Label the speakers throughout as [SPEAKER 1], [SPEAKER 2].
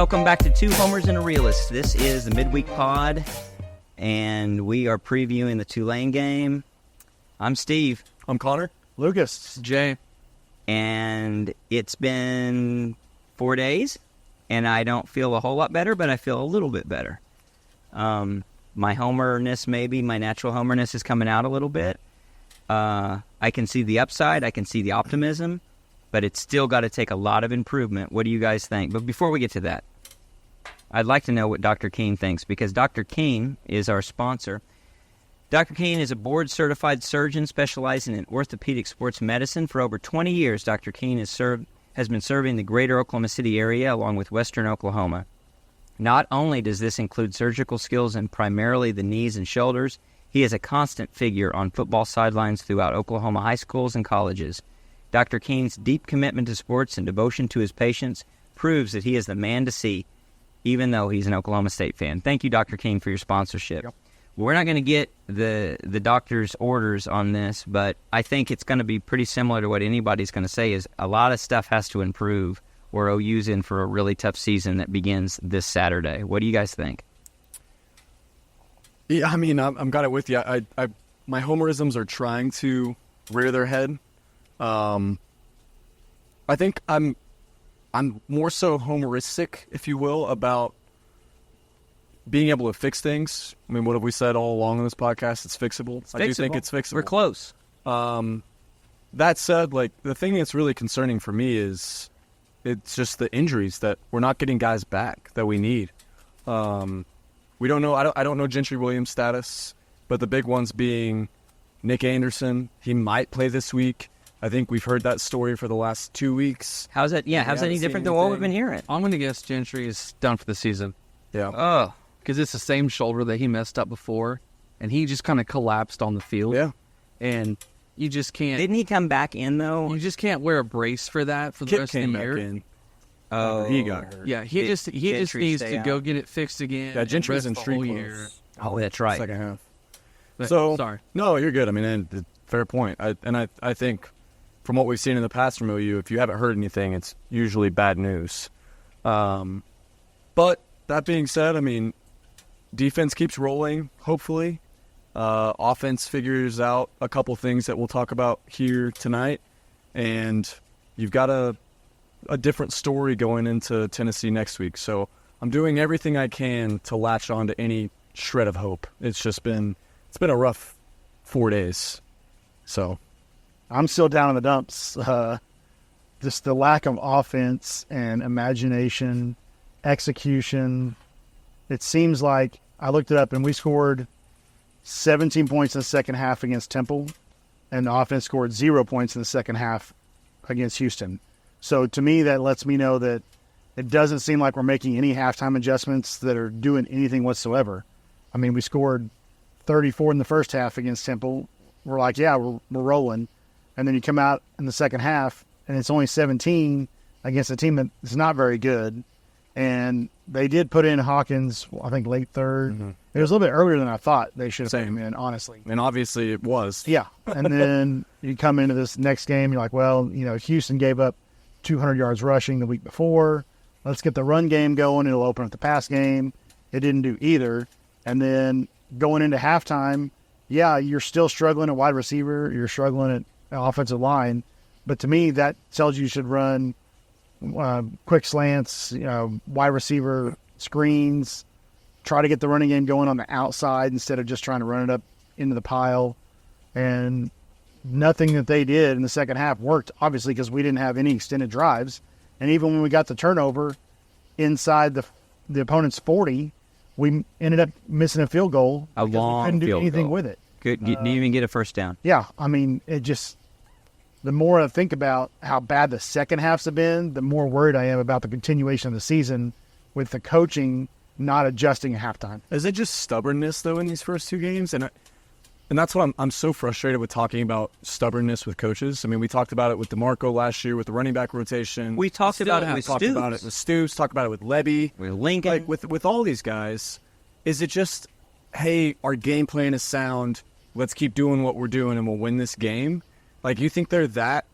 [SPEAKER 1] Welcome back to Two Homers and a Realist. This is the midweek pod, and we are previewing the Tulane game. I'm Steve.
[SPEAKER 2] I'm Connor.
[SPEAKER 3] Lucas.
[SPEAKER 4] Jay.
[SPEAKER 1] And it's been 4 days, and I don't feel a whole lot better, but I feel a little bit better. My homerness, maybe, my natural homerness is coming out a little bit. I can see the upside. I can see the optimism, but it's still got to take a lot of improvement. What do you guys think? But before we get to that, I'd like to know what Dr. Kiehn thinks, because Dr. Kiehn is our sponsor. Dr. Kiehn is a board-certified surgeon specializing in orthopedic sports medicine. For over 20 years, Dr. Kiehn has been serving the greater Oklahoma City area along with western Oklahoma. Not only does this include surgical skills in primarily the knees and shoulders, he is a constant figure on football sidelines throughout Oklahoma high schools and colleges. Dr. Kiehn's deep commitment to sports and devotion to his patients proves that he is the man to see, even though he's an Oklahoma State fan. Thank you, Dr. Kiehn, for your sponsorship. Yep. We're not going to get the doctor's orders on this, but I think it's going to be pretty similar to what anybody's going to say is a lot of stuff has to improve, or OU's in for a really tough season that begins this Saturday. What do you guys think?
[SPEAKER 2] Yeah, I mean, I'm got it with you. My homerisms are trying to rear their head. I think I'm more so homeristic, if you will, about being able to fix things. I mean, what have we said all along in this podcast? It's fixable. I do think it's fixable.
[SPEAKER 1] We're close.
[SPEAKER 2] That said, like, the thing that's really concerning for me is it's just the injuries that we're not getting guys back that we need. We don't know. I don't know Gentry Williams' status, but the big ones being Nick Anderson. He might play this week. I think we've heard that story for the last 2 weeks.
[SPEAKER 1] How's that? Yeah, how's that any different than what we've been hearing?
[SPEAKER 4] I'm going to guess Gentry is done for the season.
[SPEAKER 2] Yeah.
[SPEAKER 1] Oh,
[SPEAKER 4] because it's the same shoulder that he messed up before, and he just kind of collapsed on the field.
[SPEAKER 2] Yeah.
[SPEAKER 4] And you just can't.
[SPEAKER 1] Didn't he come back in though?
[SPEAKER 4] You just can't wear a brace for that for the rest of the year.
[SPEAKER 2] In.
[SPEAKER 1] Oh,
[SPEAKER 2] He got hurt.
[SPEAKER 4] Yeah, he just needs to go get it fixed again.
[SPEAKER 2] Yeah, Gentry's in
[SPEAKER 4] the
[SPEAKER 2] street
[SPEAKER 4] whole
[SPEAKER 2] clothes.
[SPEAKER 4] year.
[SPEAKER 1] Oh, that's right.
[SPEAKER 2] Second half.
[SPEAKER 4] But,
[SPEAKER 2] So
[SPEAKER 4] sorry.
[SPEAKER 2] No, you're good. I mean, fair point. I think from what we've seen in the past from OU, if you haven't heard anything, it's usually bad news. But that being said, I mean, defense keeps rolling, hopefully. Offense figures out a couple things that we'll talk about here tonight. And you've got a different story going into Tennessee next week. So I'm doing everything I can to latch on to any shred of hope. It's been a rough 4 days. So
[SPEAKER 3] I'm still down in the dumps. Just the lack of offense and imagination, execution. It seems like I looked it up and we scored 17 points in the second half against Temple, and the offense scored 0 points in the second half against Houston. So to me, that lets me know that it doesn't seem like we're making any halftime adjustments that are doing anything whatsoever. I mean, we scored 34 in the first half against Temple. We're like, yeah, we're rolling. And then you come out in the second half, and it's only 17 against a team that's not very good. And they did put in Hawkins, I think, late third. Mm-hmm. It was a little bit earlier than I thought they should have put him in, honestly.
[SPEAKER 2] And obviously it was.
[SPEAKER 3] Yeah. And then you come into this next game, you're like, well, Houston gave up 200 yards rushing the week before. Let's get the run game going. It'll open up the pass game. It didn't do either. And then going into halftime, yeah, you're still struggling at wide receiver. You're struggling at offensive line. But to me, that tells you should run quick slants, wide receiver screens, try to get the running game going on the outside instead of just trying to run it up into the pile. And nothing that they did in the second half worked, obviously, because we didn't have any extended drives. And even when we got the turnover inside the opponent's 40, we ended up missing a field goal.
[SPEAKER 1] A long
[SPEAKER 3] we couldn't do
[SPEAKER 1] field
[SPEAKER 3] anything
[SPEAKER 1] goal.
[SPEAKER 3] with it.
[SPEAKER 1] Didn't even get a first down.
[SPEAKER 3] Yeah, I mean, it just – the more I think about how bad the second halves have been, the more worried I am about the continuation of the season with the coaching not adjusting at halftime.
[SPEAKER 2] Is it just stubbornness, though, in these first two games? And that's what I'm so frustrated with talking about stubbornness with coaches. I mean, we talked about it with DeMarco last year with the running back rotation.
[SPEAKER 1] We talked about it with
[SPEAKER 2] Stoops. Talked about it with Stoops. Talked about it with Levy.
[SPEAKER 1] With Lincoln.
[SPEAKER 2] Like, with all these guys, is it just, hey, our game plan is sound, let's keep doing what we're doing and we'll win this game? Like, you think they're that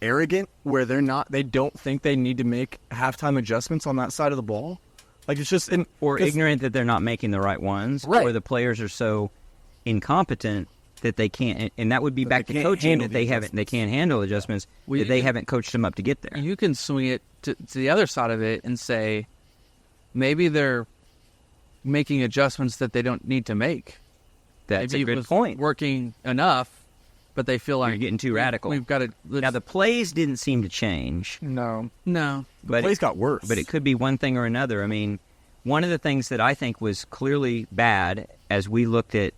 [SPEAKER 2] arrogant where they don't think they need to make halftime adjustments on that side of the ball. Like it's just
[SPEAKER 1] or ignorant that they're not making the right ones,
[SPEAKER 2] right?
[SPEAKER 1] Or the players are so incompetent that they can't, and that would be back to coaching that they can't handle adjustments, that they haven't coached them up to get there.
[SPEAKER 4] You can swing it to the other side of it and say maybe they're making adjustments that they don't need to make.
[SPEAKER 1] That's
[SPEAKER 4] maybe
[SPEAKER 1] a good point.
[SPEAKER 4] Working enough, but they feel like
[SPEAKER 1] you're getting too radical.
[SPEAKER 4] We've got to.
[SPEAKER 1] Now the plays didn't seem to change.
[SPEAKER 4] No.
[SPEAKER 2] The plays got worse.
[SPEAKER 1] But it could be one thing or another. I mean, one of the things that I think was clearly bad as we looked at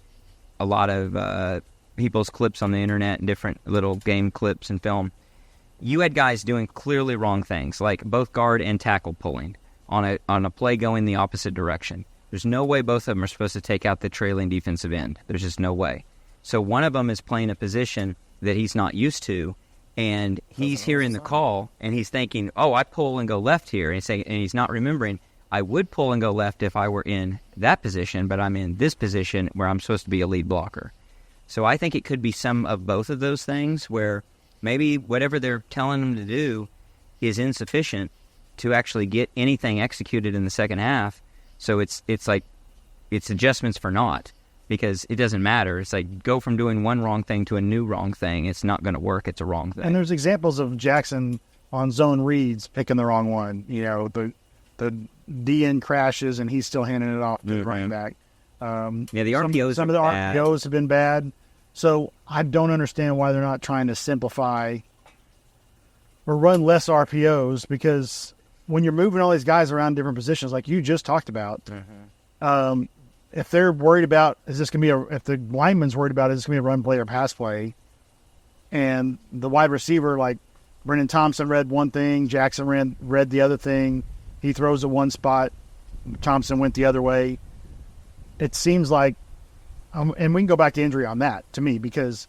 [SPEAKER 1] a lot of people's clips on the internet and different little game clips and film, you had guys doing clearly wrong things, like both guard and tackle pulling on a play going the opposite direction. There's no way both of them are supposed to take out the trailing defensive end. There's just no way. So one of them is playing a position that he's not used to, and he's hearing the call, and he's thinking, oh, I pull and go left here. And he's not remembering, I would pull and go left if I were in that position, but I'm in this position where I'm supposed to be a lead blocker. So I think it could be some of both of those things where maybe whatever they're telling them to do is insufficient to actually get anything executed in the second half. So it's like it's adjustments for naught, because it doesn't matter. It's like go from doing one wrong thing to a new wrong thing. It's not going to work. It's a wrong thing.
[SPEAKER 3] And there's examples of Jackson on zone reads picking the wrong one. You know, the DN crashes and he's still handing it off to the running back.
[SPEAKER 1] The RPOs.
[SPEAKER 3] Some of the RPOs have been bad. So I don't understand why they're not trying to simplify or run less RPOs, because when you're moving all these guys around different positions, like you just talked about, if they're worried about, if the lineman's worried about, is this going to be a run play or pass play, and the wide receiver, like Brendan Thompson read one thing, Jackson read the other thing, he throws at one spot, Thompson went the other way. It seems like, and we can go back to injury on that, to me, because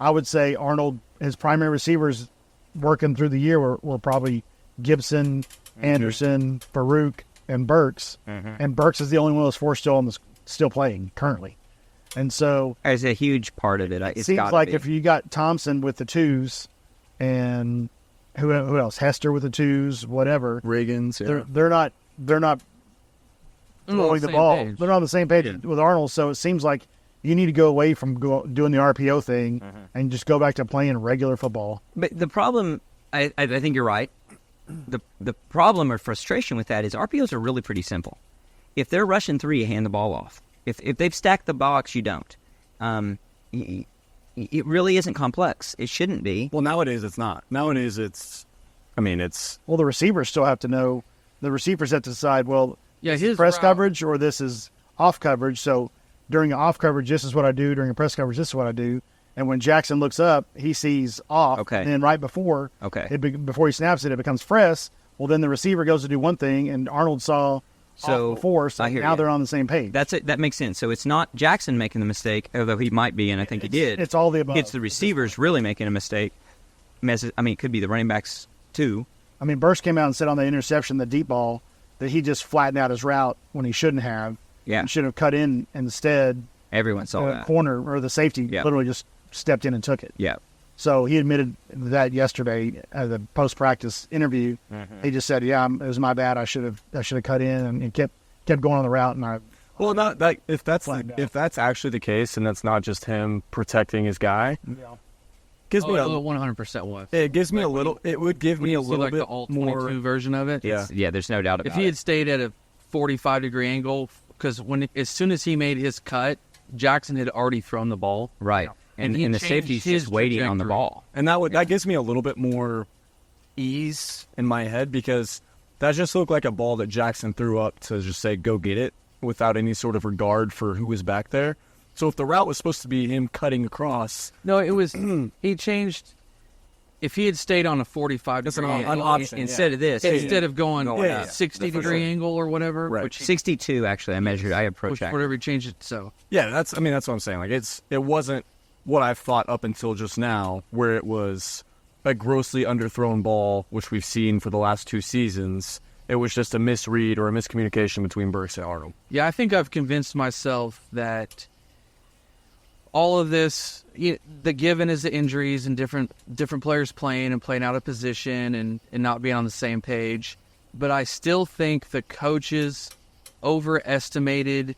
[SPEAKER 3] I would say Arnold, his primary receivers working through the year were probably Gibson, Anderson, Farouk, and Burks. And Burks is the only one of those four still playing currently. And so
[SPEAKER 1] as a huge part of it,
[SPEAKER 3] it seems like if you got Thompson with the twos and who else, Hester with the twos, whatever,
[SPEAKER 2] Reagan's,
[SPEAKER 3] they're not throwing the ball.
[SPEAKER 4] Page.
[SPEAKER 3] They're not on the same page with Arnold. So it seems like you need to go away from doing the RPO thing and just go back to playing regular football.
[SPEAKER 1] But the problem, I think you're right. The problem or frustration with that is RPOs are really pretty simple. If they're rushing three, you hand the ball off. If they've stacked the box, you don't. It really isn't complex. It shouldn't be.
[SPEAKER 2] Well, nowadays it's not. Nowadays it's.
[SPEAKER 3] Well, the receivers still have to know. The receivers have to decide, well, this is
[SPEAKER 4] his
[SPEAKER 3] press
[SPEAKER 4] route.
[SPEAKER 3] coverage or this is off coverage. So during off coverage, this is what I do. During a press coverage, this is what I do. And when Jackson looks up, he sees off.
[SPEAKER 1] Okay.
[SPEAKER 3] And then right before, before he snaps it, it becomes fresh. Well, then the receiver goes to do one thing, and Arnold saw off before, so now they're on the same page.
[SPEAKER 1] That's it. That makes sense. So it's not Jackson making the mistake, although he might be, and I think he did.
[SPEAKER 3] It's all the above.
[SPEAKER 1] It's the receivers really making a mistake. It could be the running backs too.
[SPEAKER 3] Burst came out and said on the interception, the deep ball, that he just flattened out his route when he shouldn't have.
[SPEAKER 1] Yeah.
[SPEAKER 3] And should have cut in instead.
[SPEAKER 1] Everyone saw that.
[SPEAKER 3] Corner, or the safety literally just stepped in and took it.
[SPEAKER 1] Yeah.
[SPEAKER 3] So he admitted that yesterday at the post-practice interview. He just said, it was my bad. I should have cut in and kept going on the route. And
[SPEAKER 2] if that's actually the case, and that's not just him protecting his guy, gives me
[SPEAKER 4] 100% was.
[SPEAKER 2] It gives me a little. It would give me a little
[SPEAKER 4] like
[SPEAKER 2] bit
[SPEAKER 4] the all
[SPEAKER 2] more
[SPEAKER 4] 22 version of it.
[SPEAKER 1] Yeah. There's no doubt about it.
[SPEAKER 4] If he had stayed at a 45-degree angle, because as soon as he made his cut, Jackson had already thrown the ball.
[SPEAKER 1] Right. And the safety's just waiting on the ball.
[SPEAKER 2] And that gives me a little bit more ease in my head, because that just looked like a ball that Jackson threw up to just say, go get it, without any sort of regard for who was back there. So if the route was supposed to be him cutting across.
[SPEAKER 4] No, it was, he changed. If he had stayed on a 45
[SPEAKER 2] That's
[SPEAKER 4] degree
[SPEAKER 2] an
[SPEAKER 4] angle,
[SPEAKER 2] option.
[SPEAKER 1] Instead of this.
[SPEAKER 4] instead of going 60-degree
[SPEAKER 2] sure.
[SPEAKER 4] angle or whatever.
[SPEAKER 2] Right.
[SPEAKER 4] Which
[SPEAKER 1] 62, actually, I measured. I approached that.
[SPEAKER 4] whatever he changed it, so.
[SPEAKER 2] Yeah, that's what I'm saying. Like it wasn't what I've thought up until just now, where it was a grossly underthrown ball, which we've seen for the last 2 seasons. It was just a misread or a miscommunication between Burks and Arnold.
[SPEAKER 4] Yeah, I think I've convinced myself that all of this, the given is the injuries and different players playing and playing out of position and not being on the same page. But I still think the coaches overestimated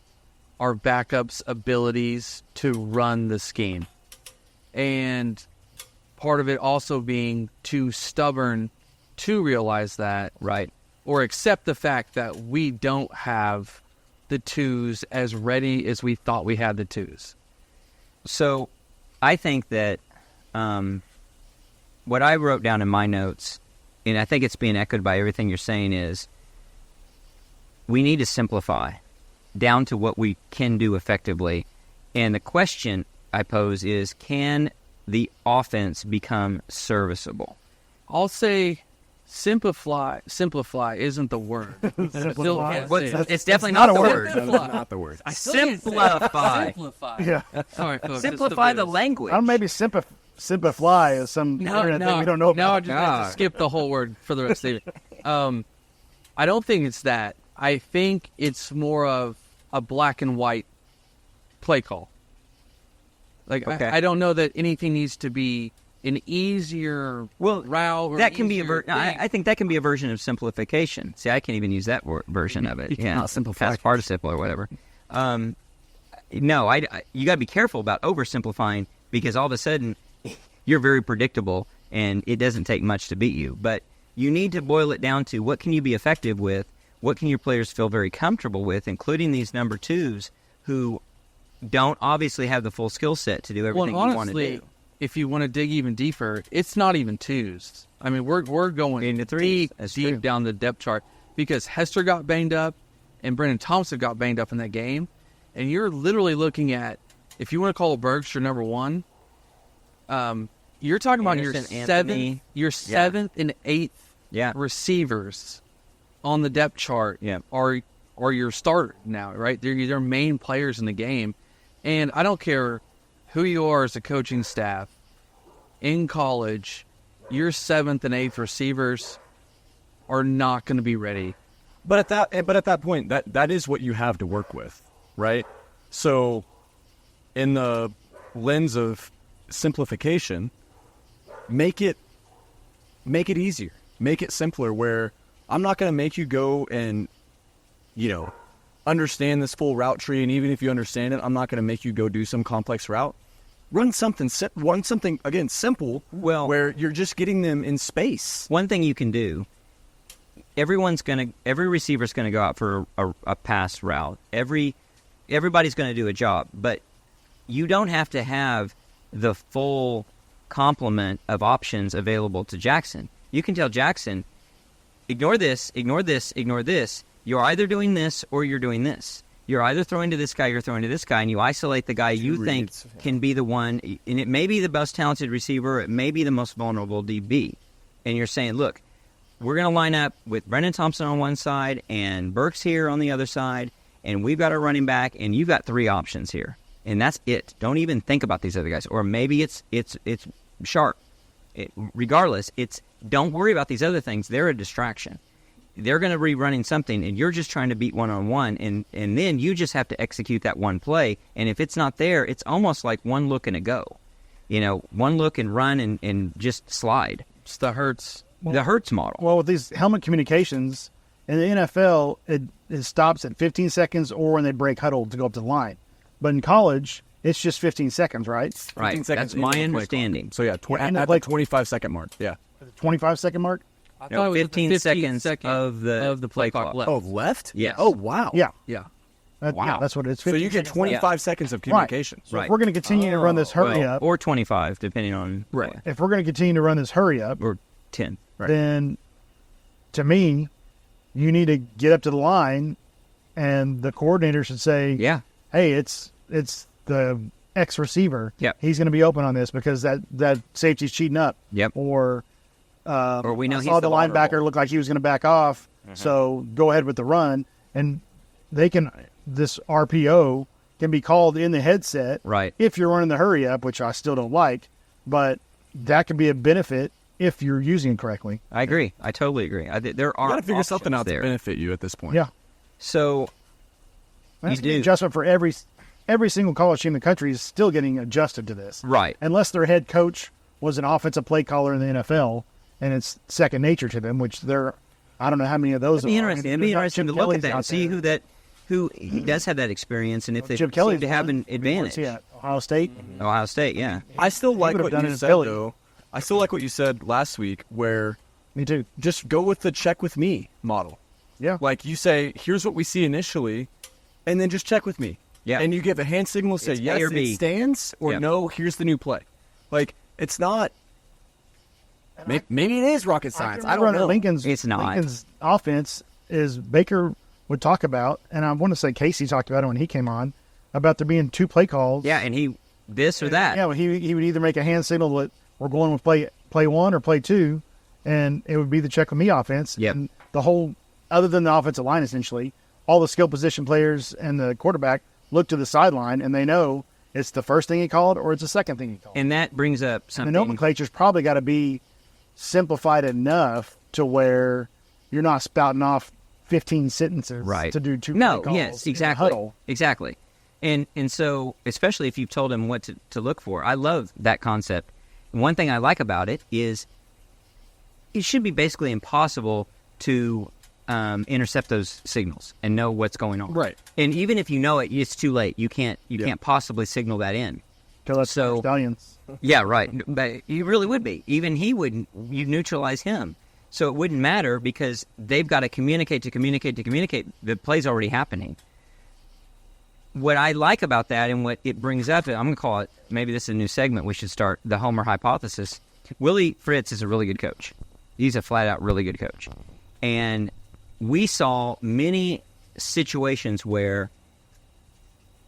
[SPEAKER 4] our backups' abilities to run the scheme. And part of it also being too stubborn to realize that.
[SPEAKER 1] Right.
[SPEAKER 4] Or accept the fact that we don't have the twos as ready as we thought we had the twos.
[SPEAKER 1] So I think that what I wrote down in my notes, and I think it's being echoed by everything you're saying, is we need to simplify down to what we can do effectively. And the question I pose is, can the offense become serviceable?
[SPEAKER 4] I'll say simplify isn't the word.
[SPEAKER 3] Simplify.
[SPEAKER 1] It's definitely not the word.
[SPEAKER 2] That's not the word.
[SPEAKER 4] I still can't say it.
[SPEAKER 1] Simplify.
[SPEAKER 4] Simplify.
[SPEAKER 3] Yeah.
[SPEAKER 4] Sorry, folks.
[SPEAKER 1] Simplify
[SPEAKER 4] it's
[SPEAKER 1] the
[SPEAKER 4] blues.
[SPEAKER 1] language.
[SPEAKER 3] I don't know, maybe Simplify is some internet thing we don't know
[SPEAKER 4] Now I
[SPEAKER 3] about.
[SPEAKER 4] just have to skip the whole word for the rest of it. I don't think it's that. I think it's more of a black and white play call. Like,
[SPEAKER 1] Okay.
[SPEAKER 4] I don't know that anything needs to be an easier route. Or
[SPEAKER 1] That can be a
[SPEAKER 4] easier thing.
[SPEAKER 1] I think that can be a version of simplification. See, I can't even use that version of it. Yeah,
[SPEAKER 2] cannot simplify.
[SPEAKER 1] past participle or whatever. No, you got to be careful about oversimplifying, because all of a sudden you're very predictable and it doesn't take much to beat you. But you need to boil it down to what can you be effective with, what can your players feel very comfortable with, including these number twos who don't obviously have the full skill set to do everything
[SPEAKER 4] Well,
[SPEAKER 1] you want to
[SPEAKER 4] honestly,
[SPEAKER 1] do.
[SPEAKER 4] if you want to dig even deeper, it's not even twos. I mean, we're going
[SPEAKER 1] Into threes.
[SPEAKER 4] deep,
[SPEAKER 1] That's
[SPEAKER 4] deep
[SPEAKER 1] true.
[SPEAKER 4] down the depth chart, because Hester got banged up and Brendan Thompson got banged up in that game. And you're literally looking at, if you want to call Bergster number one, you're talking about
[SPEAKER 1] Anderson, Anthony.
[SPEAKER 4] your seventh and eighth
[SPEAKER 1] Yeah.
[SPEAKER 4] receivers on the depth chart
[SPEAKER 1] Yeah.
[SPEAKER 4] are your starter now, right? They're main players in the game. And I don't care who you are as a coaching staff in college, your seventh and eighth receivers are not going to be ready.
[SPEAKER 2] But at that point, that is what you have to work with, right? So, in the lens of simplification, make it easier, make it simpler. Where I'm not going to make you go and, understand this full route tree, and even if you understand it, I'm not going to make you go do some complex route. Run something again simple.
[SPEAKER 1] Well,
[SPEAKER 2] where you're just getting them in space.
[SPEAKER 1] One thing you can do, every receiver's going to go out for a pass route. Everybody's going to do a job, but you don't have to have the full complement of options available to Jackson. You can tell Jackson, ignore this, ignore this, ignore this. You're either doing this or you're doing this. You're either throwing to this guy, you're throwing to this guy, and you isolate the guy you think can be the one. And it may be the most talented receiver, it may be the most vulnerable DB. And you're saying, look, we're going to line up with Brendan Thompson on one side and Burks here on the other side, and we've got a running back, and you've got three options here. And that's it. Don't even think about these other guys. Or maybe it's sharp. Regardless, don't worry about these other things. They're a distraction. They're going to be running something, and you're just trying to beat one-on-one, and then you just have to execute that one play. And if it's not there, it's almost like one look and a go. One look and run and just slide.
[SPEAKER 4] It's the Hurts.
[SPEAKER 1] The Hurts model.
[SPEAKER 3] Well, with these helmet communications, in the NFL, it stops at 15 seconds or when they break huddle to go up to the line. But in college, it's just 15 seconds, right?
[SPEAKER 1] Right.
[SPEAKER 2] 15 seconds
[SPEAKER 1] That's my
[SPEAKER 2] into the play
[SPEAKER 1] understanding.
[SPEAKER 2] clock. So yeah,
[SPEAKER 3] in the
[SPEAKER 2] at
[SPEAKER 3] play
[SPEAKER 2] the 25-second mark. Yeah.
[SPEAKER 3] 25-second mark?
[SPEAKER 4] I
[SPEAKER 1] No,
[SPEAKER 4] thought it was
[SPEAKER 1] 15 seconds of the
[SPEAKER 4] play
[SPEAKER 1] play
[SPEAKER 4] clock
[SPEAKER 1] clock.
[SPEAKER 4] left.
[SPEAKER 2] Oh, left?
[SPEAKER 1] Yes.
[SPEAKER 2] Oh, wow.
[SPEAKER 3] Yeah.
[SPEAKER 4] Yeah.
[SPEAKER 2] Wow.
[SPEAKER 3] Yeah, that's what it is.
[SPEAKER 2] So
[SPEAKER 3] 15
[SPEAKER 2] you get
[SPEAKER 3] seconds.
[SPEAKER 2] 25 seconds of communication.
[SPEAKER 3] So
[SPEAKER 1] Right.
[SPEAKER 3] if we're going to continue to run this hurry up,
[SPEAKER 1] Or 25, depending on...
[SPEAKER 2] Right.
[SPEAKER 3] if we're going to continue to run this hurry up,
[SPEAKER 1] Or 10.
[SPEAKER 3] then to me, you need to get up to the line, and the coordinator should say,
[SPEAKER 1] Yeah.
[SPEAKER 3] hey, it's the X receiver.
[SPEAKER 1] Yep.
[SPEAKER 3] He's going to be open on this because that safety's cheating up.
[SPEAKER 1] Yep.
[SPEAKER 3] Or
[SPEAKER 1] we know
[SPEAKER 3] I
[SPEAKER 1] he's
[SPEAKER 3] saw the linebacker
[SPEAKER 1] vulnerable.
[SPEAKER 3] look like he was going to back off, so go ahead with the run. And this RPO can be called in the headset
[SPEAKER 1] Right.
[SPEAKER 3] if you're running the hurry up, which I still don't like, but that could be a benefit if you're using it correctly.
[SPEAKER 1] I agree. I totally agree. There are
[SPEAKER 2] You got to figure something out
[SPEAKER 1] there.
[SPEAKER 2] to benefit you at this point.
[SPEAKER 3] Yeah.
[SPEAKER 1] So
[SPEAKER 3] That's
[SPEAKER 1] You do.
[SPEAKER 3] an adjustment for every every single college team in the country is still getting adjusted to this.
[SPEAKER 1] Right.
[SPEAKER 3] Unless their head coach was an offensive play caller in the NFL and it's second nature to them, which I don't know how many of those
[SPEAKER 1] It'd be
[SPEAKER 3] are.
[SPEAKER 1] interesting. It'd be interesting to look at that and see
[SPEAKER 3] there.
[SPEAKER 1] who does have that experience and if they
[SPEAKER 3] Chip
[SPEAKER 1] seem
[SPEAKER 3] Kelly's
[SPEAKER 1] to have
[SPEAKER 3] one.
[SPEAKER 1] an advantage.
[SPEAKER 3] Yeah, Ohio State.
[SPEAKER 1] Ohio State, yeah.
[SPEAKER 2] I still like
[SPEAKER 3] would've
[SPEAKER 2] what
[SPEAKER 3] done it
[SPEAKER 2] you
[SPEAKER 3] in
[SPEAKER 2] said,
[SPEAKER 3] Philly.
[SPEAKER 2] though. I still like what you said last week, where
[SPEAKER 3] Me too.
[SPEAKER 2] just go with the check with me model.
[SPEAKER 3] Yeah.
[SPEAKER 2] Like you say, here's what we see initially, and then just check with me.
[SPEAKER 1] Yeah.
[SPEAKER 2] And you give a hand signal, say
[SPEAKER 1] It's A
[SPEAKER 2] yes,
[SPEAKER 1] or B.
[SPEAKER 2] it stands, or
[SPEAKER 1] Yeah.
[SPEAKER 2] no, here's the new play. Like it's not. Maybe it is rocket science. I don't know.
[SPEAKER 1] It's not.
[SPEAKER 3] Lincoln's offense is Baker would talk about, and I want to say Casey talked about it when he came on, about there being 2 play calls.
[SPEAKER 1] Yeah, and this or that.
[SPEAKER 3] Yeah, well, he would either make a hand signal that we're going with play 1 or play 2, and it would be the check with me offense.
[SPEAKER 1] Yep.
[SPEAKER 3] And the whole, other than the offensive line, essentially, all the skill position players and the quarterback look to the sideline, and they know it's the first thing he called or it's the second thing he called.
[SPEAKER 1] And that brings up
[SPEAKER 3] And
[SPEAKER 1] something.
[SPEAKER 3] the nomenclature's probably got to be simplified enough to where you're not spouting off 15 sentences
[SPEAKER 1] Right.
[SPEAKER 3] to do 2
[SPEAKER 1] No,
[SPEAKER 3] play calls
[SPEAKER 1] yes,
[SPEAKER 3] in a
[SPEAKER 1] exactly.
[SPEAKER 3] huddle.
[SPEAKER 1] Exactly. And so, especially if you've told him what to look for, I love that concept. One thing I like about it is it should be basically impossible to intercept those signals and know what's going on.
[SPEAKER 2] Right.
[SPEAKER 1] And even if you know it, it's too late. You can't possibly signal that in.
[SPEAKER 3] Till that's
[SPEAKER 1] So-
[SPEAKER 3] Stallions.
[SPEAKER 1] Yeah, right. But you really would be. Even he wouldn't. You neutralize him. So it wouldn't matter because they've got to communicate. The play's already happening. What I like about that and what it brings up, I'm going to call it, maybe this is a new segment we should start, the Homer hypothesis. Willie Fritz is a really good coach. He's a flat-out really good coach. And we saw many situations where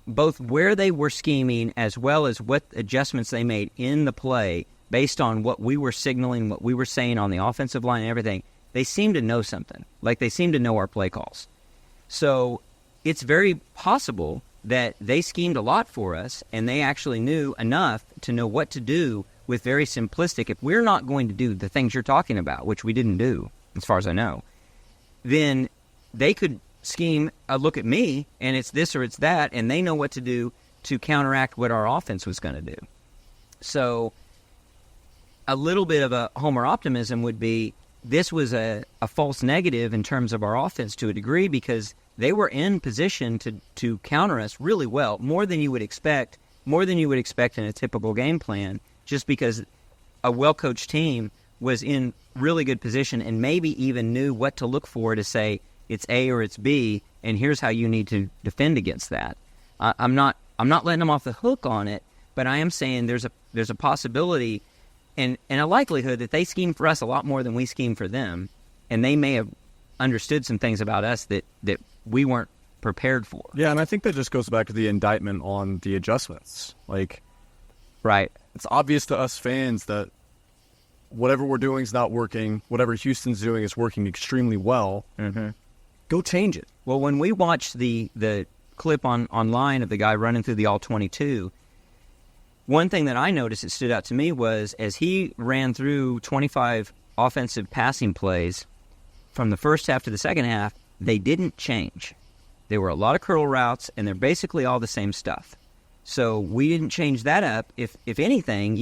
[SPEAKER 1] both where they were scheming as well as what adjustments they made in the play based on what we were signaling, what we were saying on the offensive line and everything, they seemed to know something. Like they seemed to know our play calls. So it's very possible that they schemed a lot for us and they actually knew enough to know what to do with very simplistic. If we're not going to do the things you're talking about, which we didn't do as far as I know, then they could scheme a look at me and it's this or it's that, and they know what to do to counteract what our offense was going to do. So a little bit of a Homer optimism would be this was a false negative in terms of our offense to a degree because they were in position to counter us really well, more than you would expect in a typical game plan, just because a well-coached team was in really good position and maybe even knew what to look for to say it's A or it's B, and here's how you need to defend against that. I'm not letting them off the hook on it, but I am saying there's a possibility and a likelihood that they scheme for us a lot more than we scheme for them, and they may have understood some things about us that we weren't prepared for.
[SPEAKER 2] Yeah, and I think that just goes back to the indictment on the adjustments. Like,
[SPEAKER 1] Right.
[SPEAKER 2] it's obvious to us fans that whatever we're doing is not working. Whatever Houston's doing is working extremely well.
[SPEAKER 1] Mm-hmm.
[SPEAKER 2] Go change it.
[SPEAKER 1] Well, when we watched the clip online of the guy running through the all-22, one thing that I noticed that stood out to me was as he ran through 25 offensive passing plays from the first half to the second half, they didn't change. There were a lot of curl routes, and they're basically all the same stuff. So we didn't change that up. If anything,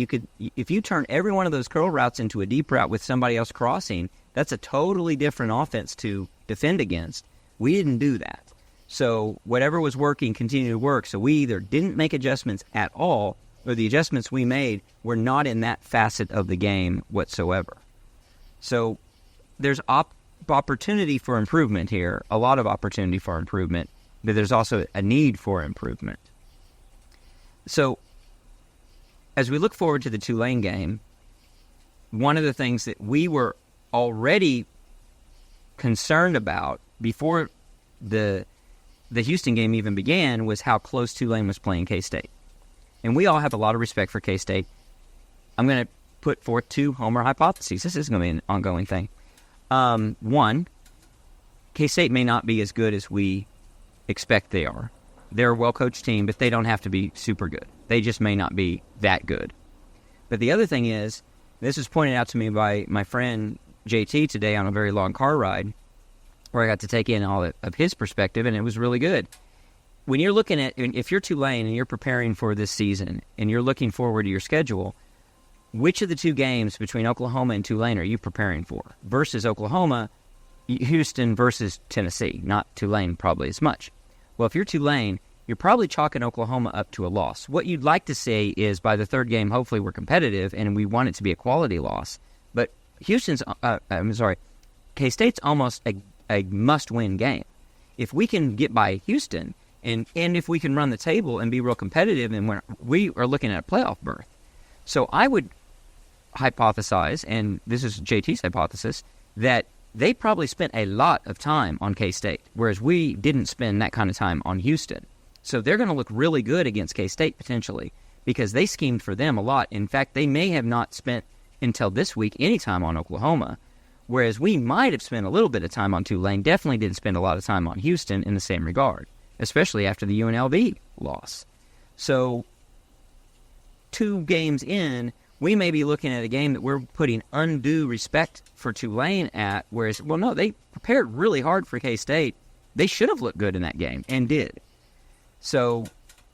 [SPEAKER 1] if you turn every one of those curl routes into a deep route with somebody else crossing, that's a totally different offense to defend against. We didn't do that. So whatever was working continued to work. So we either didn't make adjustments at all, or the adjustments we made were not in that facet of the game whatsoever. So there's opportunity for improvement here, a lot of opportunity for improvement, but there's also a need for improvement. So as we look forward to the Tulane game, one of the things that we were already concerned about before the Houston game even began was how close Tulane was playing K-State. And we all have a lot of respect for K-State. I'm going to put forth 2 Homer hypotheses. This is going to be an ongoing thing. One, K-State may not be as good as we expect they are. They're a well-coached team, but they don't have to be super good. They just may not be that good. But the other thing is, this was pointed out to me by my friend JT today on a very long car ride, where I got to take in all of his perspective, and it was really good. when you're looking at, if you're Tulane and you're preparing for this season and you're looking forward to your schedule, which of the two games between Oklahoma and Tulane are you preparing for? Versus Oklahoma, Houston versus Tennessee, not Tulane probably as much. Well, if you're Tulane, you're probably chalking Oklahoma up to a loss. What you'd like to say is by the third game, hopefully we're competitive and we want it to be a quality loss. But K-State's almost a must-win game. If we can get by Houston and if we can run the table and be real competitive, and we are looking at a playoff berth. So I would hypothesize, and this is JT's hypothesis, that they probably spent a lot of time on K-State, whereas we didn't spend that kind of time on Houston. So they're going to look really good against K-State potentially because they schemed for them a lot. In fact, they may have not spent until this week any time on Oklahoma, whereas we might have spent a little bit of time on Tulane, definitely didn't spend a lot of time on Houston in the same regard, especially after the UNLV loss. So 2 games in, we may be looking at a game that we're putting undue respect for Tulane at, whereas, well, no, they prepared really hard for K-State. They should have looked good in that game and did. So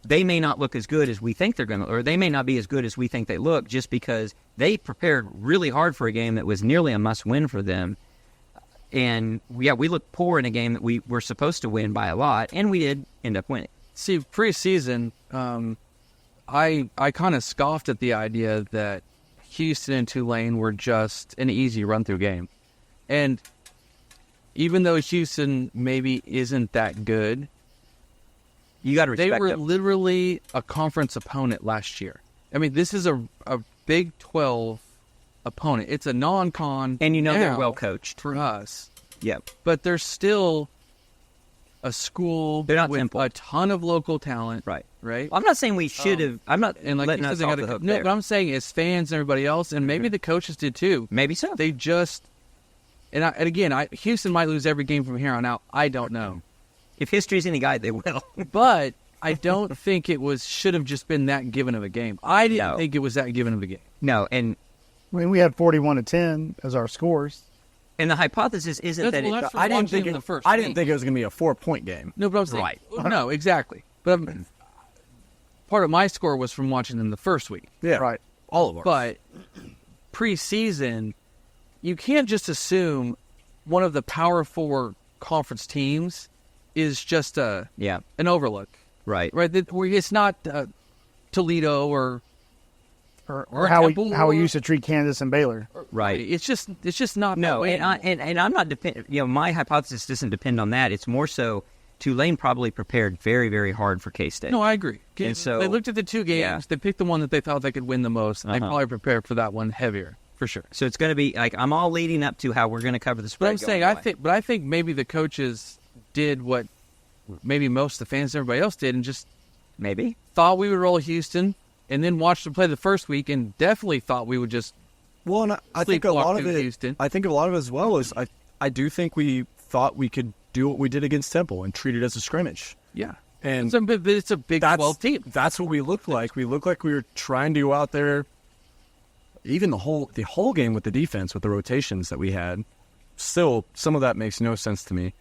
[SPEAKER 1] they may not look as good as we think they're going to, or they may not be as good as we think they look just because they prepared really hard for a game that was nearly a must-win for them. And, yeah, we looked poor in a game that we were supposed to win by a lot, and we did end up winning.
[SPEAKER 4] See, preseason, I kind of scoffed at the idea that Houston and Tulane were just an easy run-through game. And even though Houston maybe isn't that good,
[SPEAKER 1] You got to respect
[SPEAKER 4] they were
[SPEAKER 1] them.
[SPEAKER 4] literally a conference opponent last year. I mean, this is a Big 12 opponent. It's a non-con.
[SPEAKER 1] And you know they're
[SPEAKER 4] now
[SPEAKER 1] well coached.
[SPEAKER 4] for us.
[SPEAKER 1] Yep.
[SPEAKER 4] But they're still a school
[SPEAKER 1] They're not
[SPEAKER 4] with
[SPEAKER 1] simple.
[SPEAKER 4] a ton of local talent.
[SPEAKER 1] Right.
[SPEAKER 4] Right?
[SPEAKER 1] I'm not saying we should have. I'm not
[SPEAKER 4] And like
[SPEAKER 1] letting
[SPEAKER 4] you
[SPEAKER 1] us
[SPEAKER 4] said,
[SPEAKER 1] off
[SPEAKER 4] they
[SPEAKER 1] the
[SPEAKER 4] got
[SPEAKER 1] hook
[SPEAKER 4] no,
[SPEAKER 1] there.
[SPEAKER 4] but I'm saying as fans and everybody else, and maybe the coaches did too.
[SPEAKER 1] Maybe so.
[SPEAKER 4] They just, and again, Houston might lose every game from here on out. I don't know.
[SPEAKER 1] If history's any guide, they will.
[SPEAKER 4] But I don't think it should have just been that given of a game. I didn't
[SPEAKER 1] No.
[SPEAKER 4] think it was that given of a game.
[SPEAKER 1] No, and
[SPEAKER 3] I mean, we had 41-10 as our scores.
[SPEAKER 1] the hypothesis isn't
[SPEAKER 4] That's-
[SPEAKER 1] that
[SPEAKER 4] well,
[SPEAKER 1] it.
[SPEAKER 4] that's for
[SPEAKER 2] I didn't
[SPEAKER 4] watching
[SPEAKER 2] think
[SPEAKER 4] the first
[SPEAKER 2] I didn't
[SPEAKER 4] game.
[SPEAKER 2] think it was going to be a 4-point game.
[SPEAKER 4] No, but I was saying,
[SPEAKER 1] Right.
[SPEAKER 4] No, exactly. But part of my score was from watching them the first week.
[SPEAKER 2] Yeah,
[SPEAKER 3] Right.
[SPEAKER 2] all of ours.
[SPEAKER 4] But preseason, you can't just assume one of the Power 4 conference teams is just
[SPEAKER 1] Yeah.
[SPEAKER 4] an overlook,
[SPEAKER 1] Right.
[SPEAKER 4] right? Where it's not Toledo or
[SPEAKER 3] How
[SPEAKER 4] Temple
[SPEAKER 3] we used to treat Kansas and Baylor.
[SPEAKER 1] Right.
[SPEAKER 4] It's just not that
[SPEAKER 1] No,
[SPEAKER 4] way.
[SPEAKER 1] and I'm not depend. My hypothesis doesn't depend on that. It's more so Tulane probably prepared very, very hard for K-State.
[SPEAKER 4] No, I agree.
[SPEAKER 1] And so-
[SPEAKER 4] they looked at the 2 games.
[SPEAKER 1] Yeah.
[SPEAKER 4] They picked the one that they thought they could win the most. And They
[SPEAKER 1] Uh-huh.
[SPEAKER 4] probably prepared for that one heavier, for sure.
[SPEAKER 1] So it's going to be like I'm all leading up to how we're going to cover the
[SPEAKER 4] But
[SPEAKER 1] spread.
[SPEAKER 4] I'm saying,
[SPEAKER 1] going
[SPEAKER 4] I think maybe the coaches did what maybe most of the fans and everybody else did, and just
[SPEAKER 1] maybe.
[SPEAKER 4] thought we would roll Houston, and then watched them play the first week, and definitely thought we would just.
[SPEAKER 2] Well, and I think a
[SPEAKER 4] Sleepwalk
[SPEAKER 2] lot of
[SPEAKER 4] through
[SPEAKER 2] it.
[SPEAKER 4] Houston.
[SPEAKER 2] I think a lot of it as well is I do think we thought we could do what we did against Temple and treat it as a scrimmage.
[SPEAKER 4] Yeah,
[SPEAKER 2] And
[SPEAKER 4] it's a Big 12 team.
[SPEAKER 2] That's what we looked like. We looked like we were trying to go out there. Even the whole game with the defense, with the rotations that we had, still some of that makes no sense to me.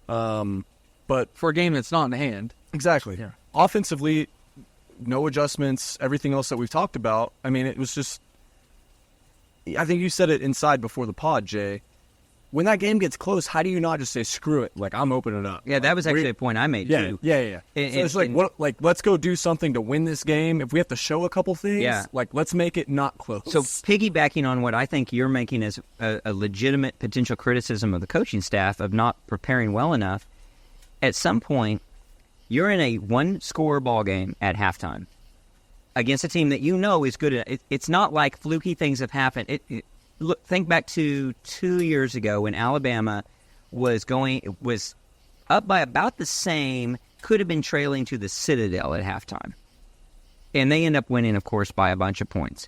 [SPEAKER 2] But
[SPEAKER 4] For a game that's not in hand.
[SPEAKER 2] exactly,
[SPEAKER 4] Yeah.
[SPEAKER 2] offensively, no adjustments. Everything else that we've talked about. I mean, it was just. I think you said it inside before the pod, Jay. When that game gets close, how do you not just say screw it? Like I'm opening it up.
[SPEAKER 1] Yeah, that was actually a point I made
[SPEAKER 2] Yeah,
[SPEAKER 1] too.
[SPEAKER 2] yeah.
[SPEAKER 1] And-
[SPEAKER 2] So it's like,
[SPEAKER 1] and-
[SPEAKER 2] let's go do something to win this game. If we have to show a couple things,
[SPEAKER 1] Yeah.
[SPEAKER 2] let's make it not close.
[SPEAKER 1] So piggybacking on what I think you're making as a legitimate potential criticism of the coaching staff of not preparing well enough, at some point you're in a one-score ball game at halftime against a team that you know is good. It's not like fluky things have happened. Look, think back to 2 years ago when Alabama was up by about the same, could have been trailing to the Citadel at halftime. And they end up winning, of course, by a bunch of points.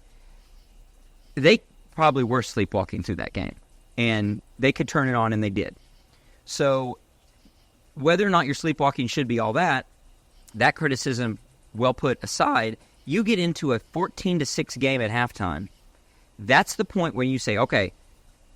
[SPEAKER 1] They probably were sleepwalking through that game. And they could turn it on, and they did. So whether or not your sleepwalking should be all that criticism well put aside, you get into a 14-6 game at halftime. That's the point where you say, okay,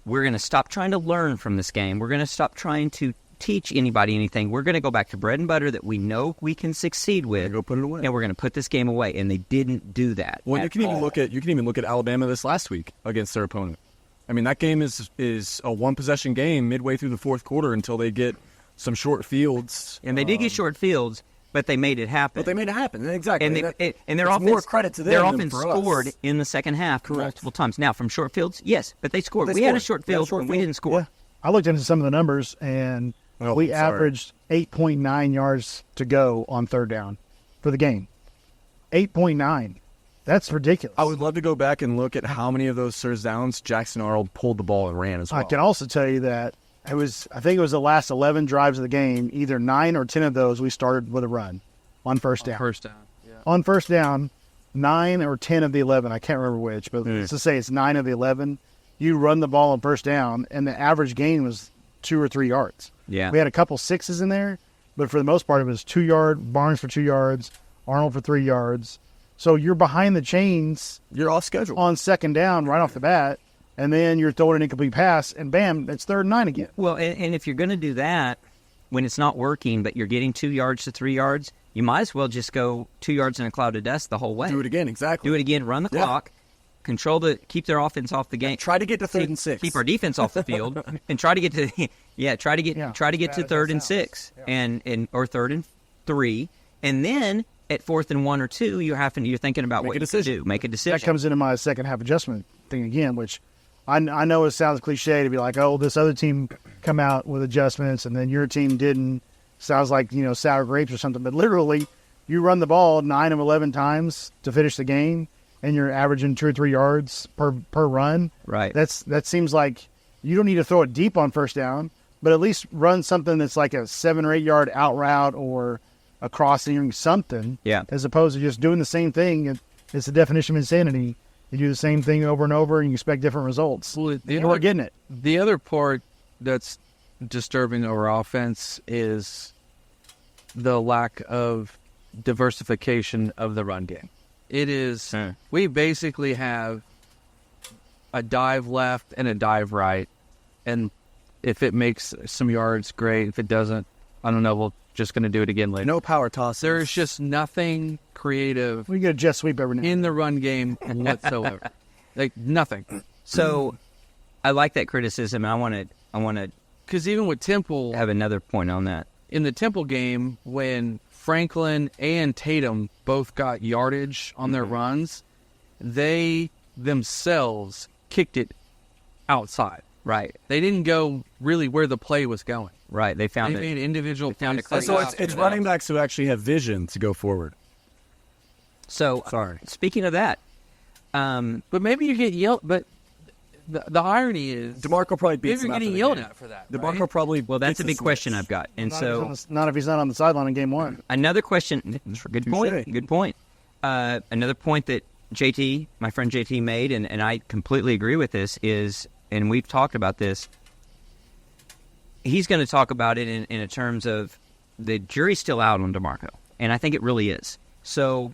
[SPEAKER 1] we're going to stop trying to learn from this game. We're going to stop trying to teach anybody anything. We're going to go back to bread and butter that we know we can succeed with.
[SPEAKER 2] Go put it away.
[SPEAKER 1] And we're going to put this game away. And they didn't do that.
[SPEAKER 2] Well, you
[SPEAKER 1] at
[SPEAKER 2] can even
[SPEAKER 1] all.
[SPEAKER 2] look at Alabama this last week against their opponent. I mean, that game is a one-possession game midway through the fourth quarter until they get some short fields.
[SPEAKER 1] And they did get short fields, but they made it happen.
[SPEAKER 2] But they made it happen. Exactly.
[SPEAKER 1] And their offense,
[SPEAKER 2] more credit to them
[SPEAKER 1] their
[SPEAKER 2] than
[SPEAKER 1] offense
[SPEAKER 2] for us.
[SPEAKER 1] scored in the second half multiple times. Now, from short fields, yes, but they scored.
[SPEAKER 2] They
[SPEAKER 1] we had a
[SPEAKER 2] scored.
[SPEAKER 1] short field when we didn't score.
[SPEAKER 3] Yeah. I looked into some of the numbers, and we averaged 8.9 yards to go on third down for the game. 8.9. That's ridiculous.
[SPEAKER 2] I would love to go back and look at how many of those third downs Jackson Arnold pulled the ball and ran as well.
[SPEAKER 3] I can also tell you that I think it was the last 11 drives of the game, either 9 or 10 of those we started with a run on first down.
[SPEAKER 4] Yeah.
[SPEAKER 3] On first down, 9 or 10 of the 11, I can't remember which, but let's just say it's 9 of the 11. You run the ball on first down, and the average gain was 2 or 3 yards.
[SPEAKER 1] Yeah.
[SPEAKER 3] We had a couple sixes in there, but for the most part, it was 2 yard, Barnes for 2 yards, Arnold for 3 yards. So you're behind the chains.
[SPEAKER 2] You're off schedule.
[SPEAKER 3] On second down right off the bat, and then you're throwing an incomplete pass, and bam, it's 3rd and 9 again.
[SPEAKER 1] Well, and if you're going to do that when it's not working, but you're getting 2 yards to 3 yards, you might as well just go 2 yards in a cloud of dust the whole way.
[SPEAKER 2] Do it again, exactly.
[SPEAKER 1] Do it again, run the clock, keep their offense off the game.
[SPEAKER 2] Try to get to 3rd and 6.
[SPEAKER 1] Keep our defense off the field and try to get to to 3rd and 6 and or 3rd and 3, and then at 4th and 1 or 2, you're thinking about what you can do. Make a decision.
[SPEAKER 3] That comes into my second half adjustment thing again, which I know it sounds cliche to be like, oh, this other team come out with adjustments and then your team didn't. Sounds like, sour grapes or something. But literally, you run the ball 9 of 11 times to finish the game, and you're averaging 2 or 3 yards per run.
[SPEAKER 1] Right.
[SPEAKER 3] That seems like you don't need to throw it deep on first down, but at least run something that's like a 7 or 8 yard out route or a crossing, something.
[SPEAKER 1] Yeah.
[SPEAKER 3] As opposed to just doing the same thing. It's the definition of insanity. You do the same thing over and over, and you expect different results.
[SPEAKER 4] Well,
[SPEAKER 3] and we're getting it.
[SPEAKER 4] The other part that's disturbing our offense is the lack of diversification of the run game. It is, we basically have a dive left and a dive right, and if it makes some yards, great. If it doesn't, I don't know, we're just going to do it again later.
[SPEAKER 2] No power toss.
[SPEAKER 4] There's just nothing creative
[SPEAKER 3] We get a jet sweep every now and
[SPEAKER 4] in the run game whatsoever. Like, nothing.
[SPEAKER 1] So I like that criticism. I want to
[SPEAKER 4] Because even with Temple,
[SPEAKER 1] have another point on that.
[SPEAKER 4] in the Temple game, when Franklin and Tatum both got yardage on their runs, they themselves kicked it outside.
[SPEAKER 1] Right.
[SPEAKER 4] They didn't go really where the play was going.
[SPEAKER 1] Right. They found
[SPEAKER 4] They
[SPEAKER 1] it.
[SPEAKER 4] made individual
[SPEAKER 1] found it
[SPEAKER 4] plays.
[SPEAKER 1] clear.
[SPEAKER 2] So it's running backs who actually have vision to go forward.
[SPEAKER 1] So
[SPEAKER 2] Sorry.
[SPEAKER 1] Speaking of that,
[SPEAKER 4] But maybe you get yelled. But the irony is,
[SPEAKER 2] DeMarco probably beats
[SPEAKER 4] maybe
[SPEAKER 2] him
[SPEAKER 4] you're
[SPEAKER 2] after
[SPEAKER 4] getting
[SPEAKER 2] the
[SPEAKER 4] yelled
[SPEAKER 2] game.
[SPEAKER 4] at for that.
[SPEAKER 2] DeMarco
[SPEAKER 4] right?
[SPEAKER 2] probably.
[SPEAKER 1] well, that's
[SPEAKER 2] gets
[SPEAKER 1] a
[SPEAKER 2] the
[SPEAKER 1] big question
[SPEAKER 2] slips.
[SPEAKER 1] I've got. And
[SPEAKER 3] Not
[SPEAKER 1] so
[SPEAKER 3] if he's not on the sideline in game 1.
[SPEAKER 1] another question. Good point.
[SPEAKER 2] Touche.
[SPEAKER 1] Good point. Another point that my friend JT made, and I completely agree with this, is, and we've talked about this, he's going to talk about it in a terms of the jury's still out on DeMarco, and I think it really is. So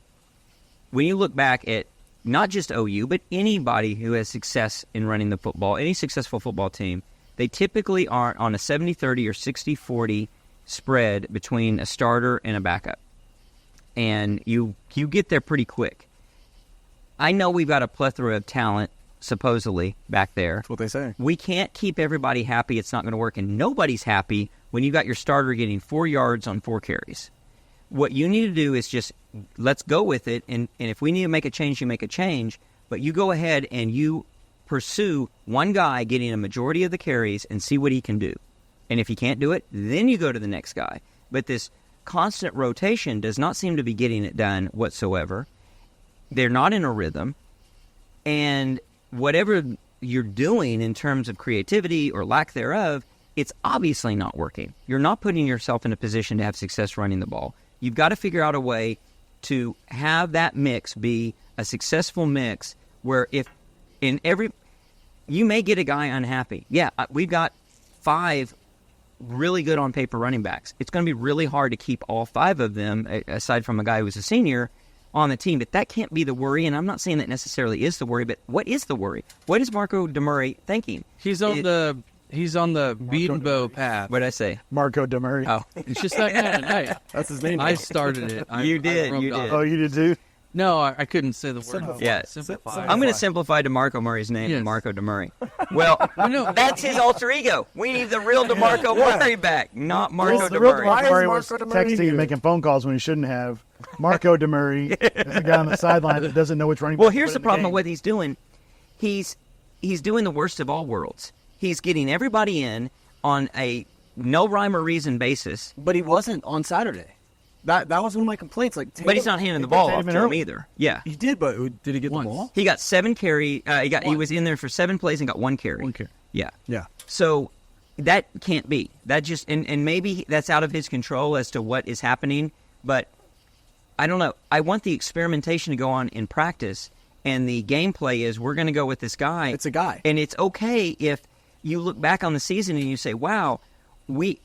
[SPEAKER 1] when you look back at not just OU, but anybody who has success in running the football, any successful football team, they typically are on a 70-30 or 60-40 spread between a starter and a backup. And you get there pretty quick. I know we've got a plethora of talent, supposedly, back there.
[SPEAKER 2] That's what they say.
[SPEAKER 1] We can't keep everybody happy. It's not going to work. And nobody's happy when you got your starter getting 4 yards on 4 carries. What you need to do is just let's go with it. And if we need to make a change, you make a change. But you go ahead and you pursue one guy getting a majority of the carries and see what he can do. And if he can't do it, then you go to the next guy. But this constant rotation does not seem to be getting it done whatsoever. They're not in a rhythm. And whatever you're doing in terms of creativity or lack thereof, it's obviously not working. You're not putting yourself in a position to have success running the ball. You've got to figure out a way to have that mix be a successful mix where if in every you may get a guy unhappy. Yeah, we've got 5 really good on paper running backs. It's going to be really hard to keep all 5 of them, aside from a guy who's a senior, on the team. But that can't be the worry, and I'm not saying that necessarily is the worry, but what is the worry? What is Marco DeMurray thinking?
[SPEAKER 4] He's on the He's on the beat and bow path.
[SPEAKER 1] What'd I say?
[SPEAKER 3] Marco DeMurray.
[SPEAKER 1] Oh,
[SPEAKER 4] It's just like, hey,
[SPEAKER 2] That's his name.
[SPEAKER 4] I started it.
[SPEAKER 1] You did.
[SPEAKER 3] Oh, you did too?
[SPEAKER 4] No, I couldn't say the word.
[SPEAKER 3] Simplify.
[SPEAKER 1] Yeah.
[SPEAKER 4] Simplify.
[SPEAKER 1] I'm going to simplify DeMarco Murray's name to
[SPEAKER 4] Yes.
[SPEAKER 1] Marco DeMurray. Well,
[SPEAKER 4] No.
[SPEAKER 1] that's his alter ego. We need the real DeMarco Murray back, not Marco
[SPEAKER 3] Well, the real
[SPEAKER 1] DeMurray.
[SPEAKER 3] DeMarco Murray
[SPEAKER 2] Marco
[SPEAKER 3] was
[SPEAKER 2] DeMurray
[SPEAKER 3] texting
[SPEAKER 2] here?
[SPEAKER 3] and making phone calls when he shouldn't have. Marco DeMurray, the guy on the sideline that doesn't know which running back
[SPEAKER 1] Well,
[SPEAKER 3] to
[SPEAKER 1] here's
[SPEAKER 3] put
[SPEAKER 1] the
[SPEAKER 3] in
[SPEAKER 1] problem
[SPEAKER 3] game.
[SPEAKER 1] with what he's doing. He's doing the worst of all worlds. He's getting everybody in on a no rhyme or reason basis,
[SPEAKER 5] But he wasn't on Saturday. That was one of my complaints. Like,
[SPEAKER 1] but he's not handing the ball
[SPEAKER 3] Tatum
[SPEAKER 1] off
[SPEAKER 3] in
[SPEAKER 1] to him
[SPEAKER 3] early.
[SPEAKER 1] either. Yeah.
[SPEAKER 2] He did, but did he get
[SPEAKER 4] Once.
[SPEAKER 2] the ball?
[SPEAKER 1] He got 7 carry. He was in there for 7 plays and got 1 carry.
[SPEAKER 4] 1 carry.
[SPEAKER 1] Yeah.
[SPEAKER 2] Yeah.
[SPEAKER 1] So that can't be. That just and maybe that's out of his control as to what is happening, but I don't know. I want the experimentation to go on in practice, and the gameplay is we're going to go with this guy.
[SPEAKER 5] It's a guy.
[SPEAKER 1] And it's okay if you look back on the season and you say, "Wow, we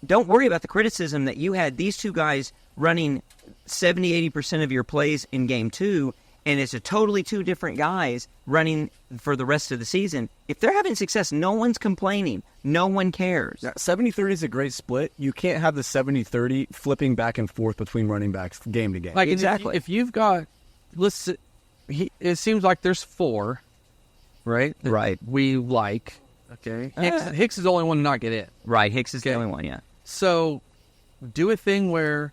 [SPEAKER 1] don't worry about the criticism that you had these two guys running 70-80% of your plays in game 2, and it's a totally 2 different guys running for the rest of the season." If they're having success, no one's complaining. No one cares.
[SPEAKER 2] Yeah, 70-30 is a great split. You can't have the 70-30 flipping back and forth between running backs game to game.
[SPEAKER 4] Like
[SPEAKER 1] Exactly.
[SPEAKER 4] If you've got, it seems like there's 4, right? that
[SPEAKER 1] Right.
[SPEAKER 4] We like. Okay. Hicks is the only one to not get in.
[SPEAKER 1] Right, Hicks is the
[SPEAKER 4] Okay.
[SPEAKER 1] only one, yeah.
[SPEAKER 4] So, do a thing where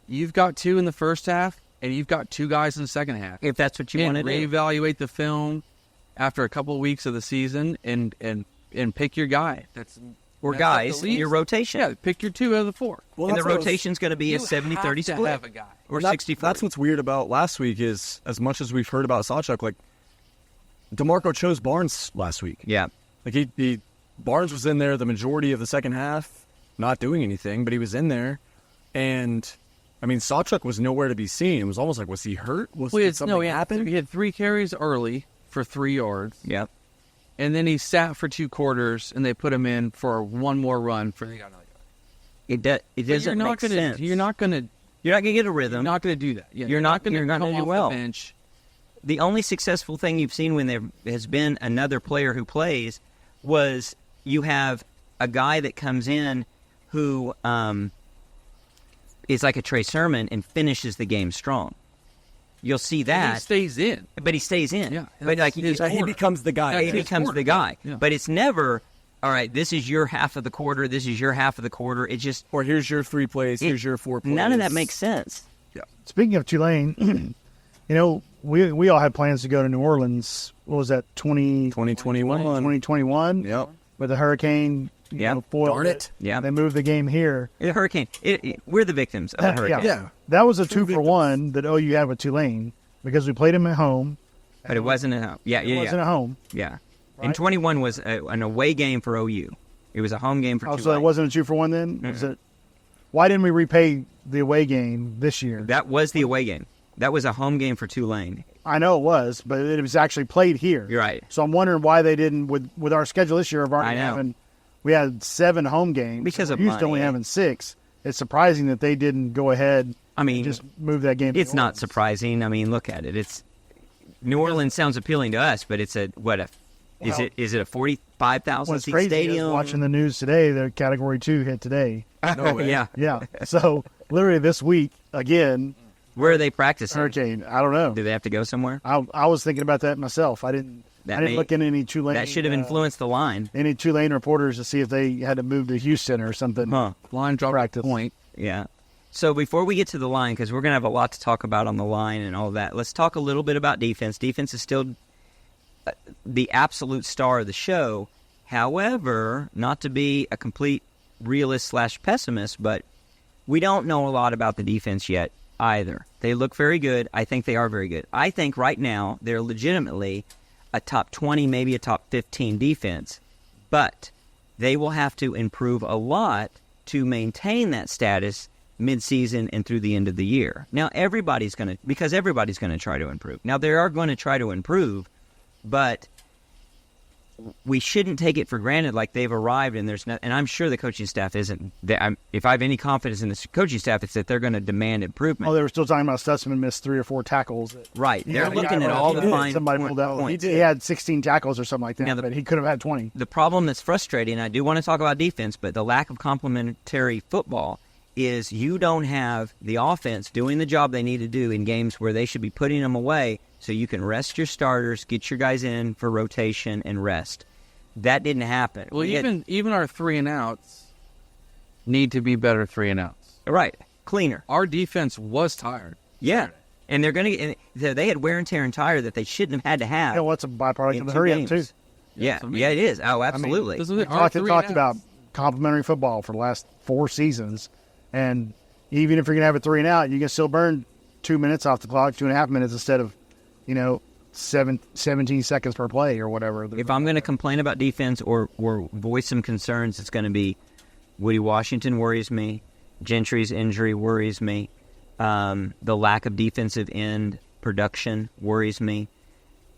[SPEAKER 4] you've got 2 in the first half and you've got 2 guys in the second half.
[SPEAKER 1] If that's what you want
[SPEAKER 4] And
[SPEAKER 1] to do.
[SPEAKER 4] reevaluate the film after a couple of weeks of the season and pick your guy.
[SPEAKER 1] Or
[SPEAKER 4] that's
[SPEAKER 1] guys
[SPEAKER 4] up to
[SPEAKER 1] in your
[SPEAKER 4] least.
[SPEAKER 1] rotation.
[SPEAKER 4] Yeah, pick your 2 out of the 4.
[SPEAKER 2] Well,
[SPEAKER 1] and the
[SPEAKER 2] that's what I was-
[SPEAKER 1] rotation's going to be a
[SPEAKER 4] You
[SPEAKER 1] 70-30
[SPEAKER 4] have to
[SPEAKER 1] split.
[SPEAKER 4] have a guy.
[SPEAKER 1] Or
[SPEAKER 2] That-
[SPEAKER 1] 60-40.
[SPEAKER 2] That's what's weird about last week is, as much as we've heard about Sawchuk, like, DeMarco chose Barnes last week.
[SPEAKER 1] Yeah.
[SPEAKER 2] Like, Barnes was in there the majority of the second half, not doing anything, but he was in there. And, I mean, Sawchuk was nowhere to be seen. It was almost like, was he hurt? Did something happen?
[SPEAKER 4] He had 3 carries early for 3 yards.
[SPEAKER 1] Yeah.
[SPEAKER 4] And then he sat for 2 quarters, and they put him in for 1 more run for the guy.
[SPEAKER 1] It
[SPEAKER 4] But
[SPEAKER 1] doesn't make sense.
[SPEAKER 4] You're not gonna.
[SPEAKER 1] You're not going to get a
[SPEAKER 4] You're
[SPEAKER 1] rhythm.
[SPEAKER 4] not gonna do that. Yeah,
[SPEAKER 1] You're not gonna
[SPEAKER 4] come
[SPEAKER 1] do
[SPEAKER 4] off
[SPEAKER 1] well.
[SPEAKER 4] The bench.
[SPEAKER 1] The only successful thing you've seen when there has been another player who plays was you have a guy that comes in who is like a Trey Sermon and finishes the game strong. You'll see
[SPEAKER 4] And
[SPEAKER 1] that.
[SPEAKER 4] he stays in.
[SPEAKER 1] But he stays in.
[SPEAKER 4] Yeah,
[SPEAKER 1] But like
[SPEAKER 4] that's his
[SPEAKER 2] He
[SPEAKER 4] quarter.
[SPEAKER 2] becomes the guy.
[SPEAKER 4] That's
[SPEAKER 1] he
[SPEAKER 4] his
[SPEAKER 1] becomes
[SPEAKER 4] quarter.
[SPEAKER 1] the guy.
[SPEAKER 4] Yeah.
[SPEAKER 1] But it's never, all right, this is your half of the quarter, this is your half of the quarter. It just,
[SPEAKER 2] Or here's your 3 plays, here's your 4 plays.
[SPEAKER 1] none of that makes sense.
[SPEAKER 3] Speaking of Tulane, we all had plans to go to New Orleans. What was that,
[SPEAKER 2] 2021.
[SPEAKER 3] 2021?
[SPEAKER 2] Yep.
[SPEAKER 3] With the hurricane, foiled
[SPEAKER 2] Darn it.
[SPEAKER 1] Yeah.
[SPEAKER 3] They moved the game here.
[SPEAKER 1] The hurricane. We're the victims of the hurricane.
[SPEAKER 2] Yeah.
[SPEAKER 3] That was a 2-for-1 that OU had with Tulane because we played them at home.
[SPEAKER 1] But it wasn't at home. Yeah,
[SPEAKER 3] It
[SPEAKER 1] yeah,
[SPEAKER 3] wasn't
[SPEAKER 1] yeah.
[SPEAKER 3] at home.
[SPEAKER 1] Yeah. And
[SPEAKER 3] Right?
[SPEAKER 1] 21 was an away game for OU. It was a home game for
[SPEAKER 3] Oh,
[SPEAKER 1] Tulane.
[SPEAKER 3] so it wasn't a 2-for-1 then? Was it? Why didn't we repay the away game this year?
[SPEAKER 1] That was the away game. That was a home game for Tulane.
[SPEAKER 3] I know it was, but it was actually played here.
[SPEAKER 1] You're right.
[SPEAKER 3] So I'm wondering why they didn't with our schedule this year of already
[SPEAKER 1] I know.
[SPEAKER 3] having. We had 7 home games
[SPEAKER 1] Because of
[SPEAKER 3] we're used to
[SPEAKER 1] money.
[SPEAKER 3] only having 6. It's surprising that they didn't go ahead.
[SPEAKER 1] I mean,
[SPEAKER 3] and just move that game. to
[SPEAKER 1] it's
[SPEAKER 3] New
[SPEAKER 1] not
[SPEAKER 3] Orleans.
[SPEAKER 1] surprising. I mean, look at it. It's New Orleans sounds appealing to us, but it's is it a 45,000
[SPEAKER 3] What's
[SPEAKER 1] seat
[SPEAKER 3] crazy is
[SPEAKER 1] stadium?
[SPEAKER 3] watching the news today. The Category 2 hit today.
[SPEAKER 2] No way.
[SPEAKER 1] Yeah.
[SPEAKER 3] Yeah. So literally this week again,
[SPEAKER 1] Where are they practicing?
[SPEAKER 3] hurricane. I don't know.
[SPEAKER 1] Do they have to go somewhere?
[SPEAKER 3] I was thinking about that myself. I didn't look into any Tulane.
[SPEAKER 1] That should have influenced the line.
[SPEAKER 3] Any Tulane reporters to see if they had to move to Houston or something.
[SPEAKER 1] Huh.
[SPEAKER 4] Line drop
[SPEAKER 3] Practice.
[SPEAKER 4] point.
[SPEAKER 1] Yeah. So before we get to the line, because we're going to have a lot to talk about on the line and all of that, let's talk a little bit about defense. Defense is still the absolute star of the show. However, not to be a complete realist / pessimist, but we don't know a lot about the defense yet either. They look very good. I think they are very good. I think right now they're legitimately a top 20, maybe a top 15 defense, but they will have to improve a lot to maintain that status mid-season and through the end of the year. Now, everybody's going to try to improve. Now, they are going to try to improve, but we shouldn't take it for granted like they've arrived and there's and I'm sure the coaching staff isn't. If I have any confidence in the coaching staff, it's that they're going to demand improvement.
[SPEAKER 3] Oh, they were still talking about Stutzman missed 3 or 4 tackles.
[SPEAKER 1] Right. They're looking at all the fine points.
[SPEAKER 3] He had 16 tackles or something like that, but he could have had 20.
[SPEAKER 1] The problem that's frustrating, I do want to talk about defense, but the lack of complementary football is you don't have the offense doing the job they need to do in games where they should be putting them away so you can rest your starters, get your guys in for rotation, and rest. That didn't happen.
[SPEAKER 4] Well, even our 3-and-outs need to be better 3-and-outs.
[SPEAKER 1] Right. Cleaner.
[SPEAKER 4] Our defense was tired.
[SPEAKER 1] Yeah. And they're going to get – they had wear and tear and tire that they shouldn't have had to have.
[SPEAKER 3] Yeah, what's a byproduct of the hurry-up, too?
[SPEAKER 1] Yeah, it is. Oh, absolutely.
[SPEAKER 3] I mean, we talked about complementary football for the last 4 seasons, and even if you're going to have a 3-and-out, you can still burn 2 minutes off the clock, 2.5 minutes instead of, 17 seconds per play or whatever.
[SPEAKER 1] If I'm going to complain about defense or voice some concerns, it's going to be Woody Washington worries me, Gentry's injury worries me, the lack of defensive end production worries me.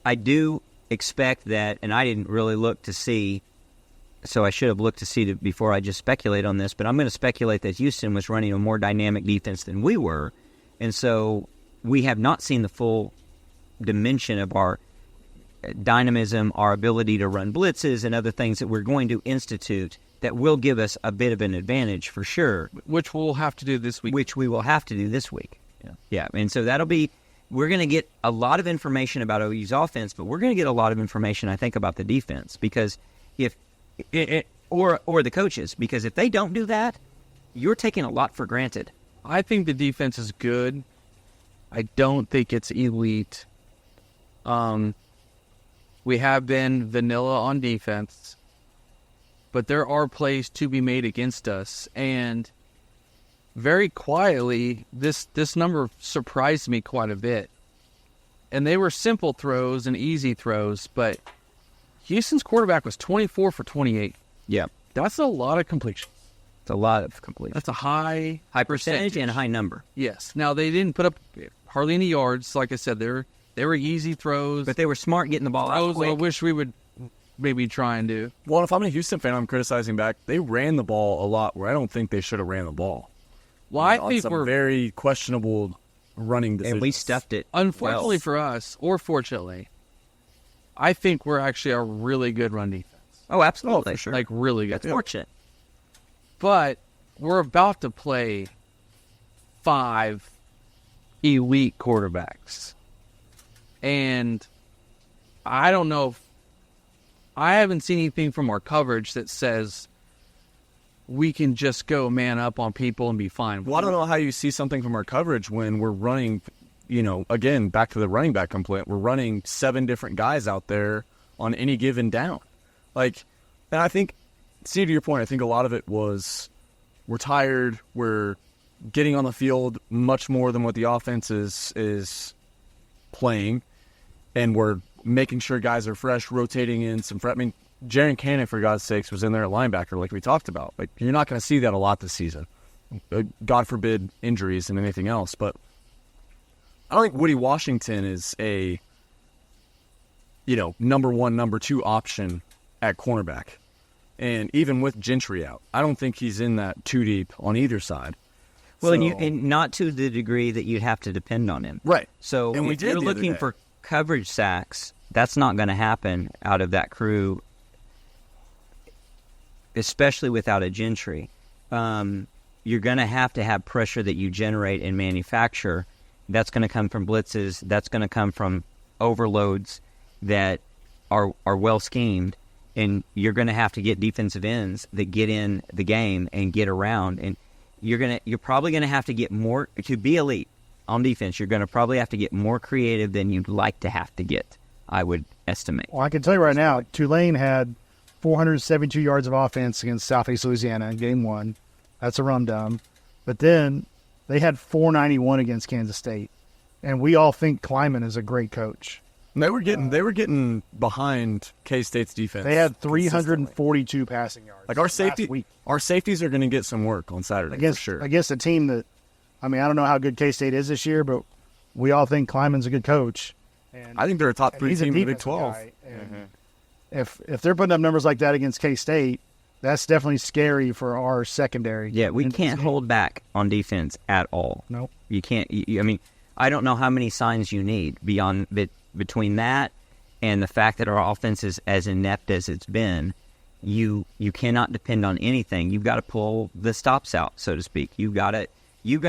[SPEAKER 1] I do expect that, and I didn't really look to see, so I should have looked to see before I just speculate on this, but I'm going to speculate that Houston was running a more dynamic defense than we were, and so we have not seen the full dimension of our dynamism, our ability to run blitzes and other things that we're going to institute that will give us a bit of an advantage for sure.
[SPEAKER 4] Which we'll have to do this week.
[SPEAKER 1] Which we will have to do this week. Yeah. And so we're going to get a lot of information about OU's offense, but we're going to get a lot of information, I think, about the defense because or the coaches, because if they don't do that, you're taking a lot for granted.
[SPEAKER 4] I think the defense is good. I don't think it's elite. We have been vanilla on defense, but there are plays to be made against us. And very quietly, this number surprised me quite a bit. And they were simple throws and easy throws, but Houston's quarterback was 24 for 28.
[SPEAKER 1] Yeah.
[SPEAKER 4] That's a lot of completion.
[SPEAKER 1] It's a lot of completion.
[SPEAKER 4] That's a high
[SPEAKER 1] percentage and a high number.
[SPEAKER 4] Yes. Now, they didn't put up hardly any yards. Like I said, they were easy throws.
[SPEAKER 1] But they were smart getting the ball out quick.
[SPEAKER 4] I wish we would maybe try and do.
[SPEAKER 2] Well, if I'm a Houston fan, I'm criticizing back. They ran the ball a lot where I don't think they should have ran the ball.
[SPEAKER 4] Well, I think we're
[SPEAKER 2] very questionable running decisions.
[SPEAKER 1] And we stuffed it.
[SPEAKER 4] Unfortunately for us, or fortunately, I think we're actually a really good run defense.
[SPEAKER 1] Oh, absolutely.
[SPEAKER 2] For sure.
[SPEAKER 4] Like, really good.
[SPEAKER 1] That's fortunate.
[SPEAKER 4] But we're about to play 5 elite quarterbacks. And I don't know I haven't seen anything from our coverage that says we can just go man up on people and be fine.
[SPEAKER 2] Well, I don't know how you see something from our coverage when we're running, again, back to the running back complaint, we're running 7 different guys out there on any given down. And I think, see, to your point, I think a lot of it was we're tired, we're getting on the field much more than what the offense is playing, and we're making sure guys are fresh, rotating in some fresh. I mean, Jaren Cannon, for God's sakes, was in there at linebacker like we talked about. You're not going to see that a lot this season. God forbid injuries and anything else. But I don't think Woody Washington is a, number 1, number 2 option at cornerback. And even with Gentry out, I don't think he's in that 2 deep on either side.
[SPEAKER 1] Well, and not to the degree that you'd have to depend on him.
[SPEAKER 2] Right.
[SPEAKER 1] So if you're looking for coverage sacks, that's not going to happen out of that crew, especially without a Gentry. You're going to have pressure that you generate and manufacture. That's going to come from blitzes. That's going to come from overloads that are well schemed. And you're going to have to get defensive ends that get in the game and get around. And you're probably going to have to get more to be elite on defense. You're going to probably have to get more creative than you'd like to have to get, I would estimate.
[SPEAKER 3] Well, I can tell you right now, Tulane had 472 yards of offense against Southeast Louisiana in Game 1. That's a run-down. But then they had 491 against Kansas State. And we all think Kleiman is a great coach.
[SPEAKER 2] They were getting behind K-State's defense.
[SPEAKER 3] They had 342 passing yards.
[SPEAKER 2] Our safeties are going to get some work on Saturday for sure.
[SPEAKER 3] Against a team that, I don't know how good K-State is this year, but we all think Kleiman's a good coach. And
[SPEAKER 2] I think they're a top 3 team in the Big 12.
[SPEAKER 3] if they're putting up numbers like that against K-State, that's definitely scary for our secondary.
[SPEAKER 1] Yeah, we can't hold back on defense at all.
[SPEAKER 3] Nope.
[SPEAKER 1] You can't. I mean, I don't know how many signs you need beyond between that and the fact that our offense is as inept as it's been. You cannot depend on anything. You've got to pull the stops out, so to speak. You're going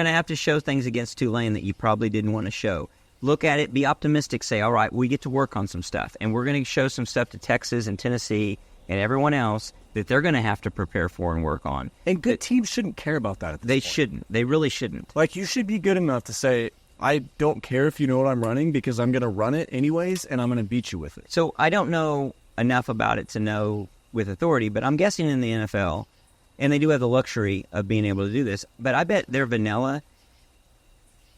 [SPEAKER 1] to have to show things against Tulane that you probably didn't want to show. Look at it, be optimistic, say, all right, we get to work on some stuff. And we're going to show some stuff to Texas and Tennessee and everyone else that they're going to have to prepare for and work on.
[SPEAKER 2] And good teams shouldn't care about that at this
[SPEAKER 1] They
[SPEAKER 2] point.
[SPEAKER 1] shouldn't. They really shouldn't.
[SPEAKER 2] Like, you should be good enough to say, I don't care if you know what I'm running because I'm going to run it anyways, and I'm going to beat you with it.
[SPEAKER 1] So I don't know enough about it to know with authority, but I'm guessing in the NFL, and they do have the luxury of being able to do this, but I bet their vanilla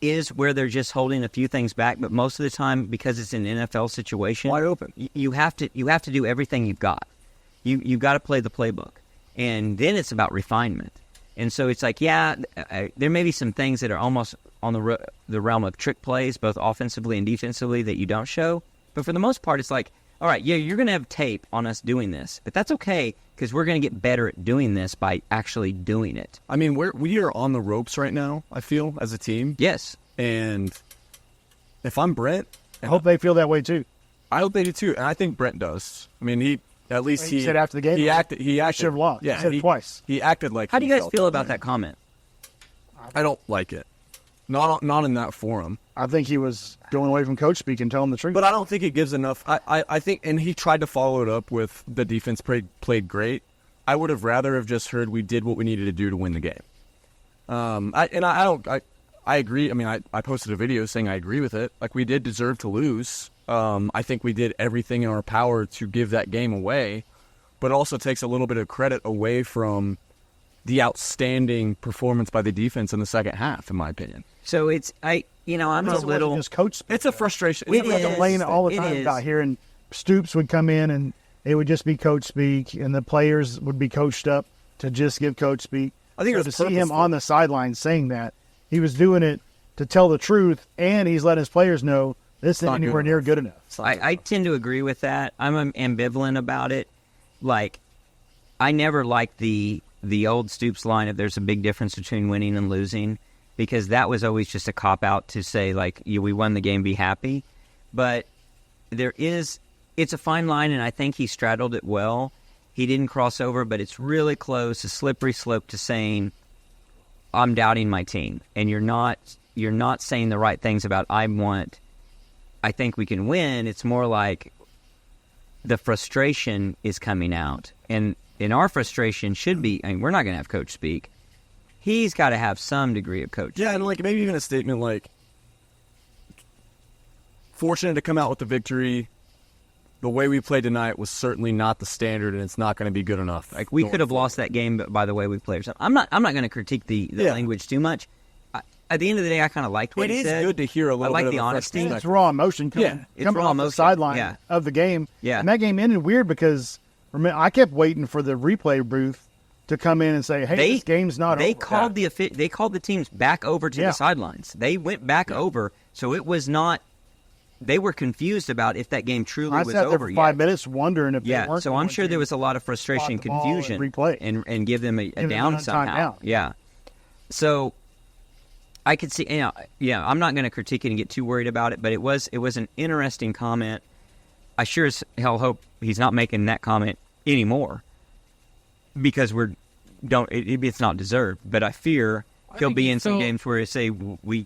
[SPEAKER 1] is where they're just holding a few things back, but most of the time, because it's an NFL situation,
[SPEAKER 2] Wide open.
[SPEAKER 1] You have to do everything you've got. You've got to play the playbook, and then it's about refinement. And so it's like, yeah, there may be some things that are almost on the realm of trick plays, both offensively and defensively, that you don't show. But for the most part, it's like, all right, yeah, you're going to have tape on us doing this, but that's okay because we're going to get better at doing this by actually doing it.
[SPEAKER 2] I mean, we are on the ropes right now, I feel, as a team.
[SPEAKER 1] Yes.
[SPEAKER 2] And if I'm Brent,
[SPEAKER 3] I hope they feel that way too.
[SPEAKER 2] I hope they do too, and I think Brent does. I mean, he
[SPEAKER 3] said after the game,
[SPEAKER 2] he acted. He
[SPEAKER 3] should have lost.
[SPEAKER 2] Yeah,
[SPEAKER 3] he said it twice.
[SPEAKER 2] He acted like.
[SPEAKER 1] How do you guys feel about that comment?
[SPEAKER 2] I don't like it. Not in that forum.
[SPEAKER 3] I think he was going away from coach speak and telling the truth.
[SPEAKER 2] But I don't think it gives enough. I think, and he tried to follow it up with the defense played great. I would have rather have just heard we did what we needed to do to win the game. I agree. I mean, I posted a video saying I agree with it. Like, we did deserve to lose. I think we did everything in our power to give that game away, but it also takes a little bit of credit away from the outstanding performance by the defense in the second half, in my opinion.
[SPEAKER 1] So I'm a little.
[SPEAKER 3] Just coach speak.
[SPEAKER 2] It's a frustration.
[SPEAKER 1] It
[SPEAKER 3] It's
[SPEAKER 1] is.
[SPEAKER 3] complaining all the
[SPEAKER 1] It
[SPEAKER 3] time
[SPEAKER 1] is.
[SPEAKER 3] about hearing Stoops would come in and it would just be coach speak, and the players would be coached up to just give coach speak.
[SPEAKER 2] I think
[SPEAKER 3] So
[SPEAKER 2] it was
[SPEAKER 3] to see him
[SPEAKER 2] purposeful.
[SPEAKER 3] on the sidelines saying that, he was doing it to tell the truth, and he's letting his players know this isn't
[SPEAKER 2] not good
[SPEAKER 3] anywhere near good enough.
[SPEAKER 1] I tend to agree with that. I'm ambivalent about it. Like, I never liked the old Stoops line of there's a big difference between winning and losing, because that was always just a cop-out to say, like, we won the game, be happy. But it's a fine line, and I think he straddled it well. He didn't cross over, but it's really close, a slippery slope to saying, I'm doubting my team. And you're not saying the right things about I think we can win. It's more like the frustration is coming out. And our frustration should be, I mean, we're not going to have coach speak. He's got to have some degree of coach.
[SPEAKER 2] Yeah, and like maybe even a statement like, fortunate to come out with the victory. The way we played tonight was certainly not the standard, and it's not going to be good enough.
[SPEAKER 1] Like, we could have lost that game by the way we played. I'm not going to critique the language too much. At the end of the day, I kind of liked what
[SPEAKER 2] It
[SPEAKER 1] he
[SPEAKER 2] is
[SPEAKER 1] said.
[SPEAKER 2] good to hear a little
[SPEAKER 1] I like
[SPEAKER 2] bit of
[SPEAKER 1] the
[SPEAKER 2] a
[SPEAKER 1] honesty.
[SPEAKER 2] frustration.
[SPEAKER 3] It's raw emotion coming,
[SPEAKER 1] it's
[SPEAKER 3] coming
[SPEAKER 1] raw
[SPEAKER 3] off the
[SPEAKER 1] emotion.
[SPEAKER 3] sideline
[SPEAKER 1] Yeah.
[SPEAKER 3] of the game.
[SPEAKER 1] Yeah.
[SPEAKER 3] And that game ended weird because I kept waiting for the replay booth to come in and say, hey, this game's not
[SPEAKER 1] They
[SPEAKER 3] over.
[SPEAKER 1] called they called the teams back over to the sidelines. They went back over, so it was not. They were confused about if that game truly
[SPEAKER 3] I
[SPEAKER 1] was
[SPEAKER 3] sat there
[SPEAKER 1] over
[SPEAKER 3] for
[SPEAKER 1] yet.
[SPEAKER 3] 5 minutes wondering if they
[SPEAKER 1] Yeah,
[SPEAKER 3] weren't
[SPEAKER 1] so I'm
[SPEAKER 3] going
[SPEAKER 1] sure
[SPEAKER 3] to
[SPEAKER 1] there was a lot of frustration,
[SPEAKER 3] spot the ball and
[SPEAKER 1] confusion,
[SPEAKER 3] replay.
[SPEAKER 1] and give them a
[SPEAKER 3] them
[SPEAKER 1] down
[SPEAKER 3] a
[SPEAKER 1] somehow.
[SPEAKER 3] timeout.
[SPEAKER 1] Yeah, so I could see. I'm not going to critique it and get too worried about it, but it was an interesting comment. I sure as hell hope he's not making that comment anymore because it's not deserved. But I fear he'll be in some games where he say we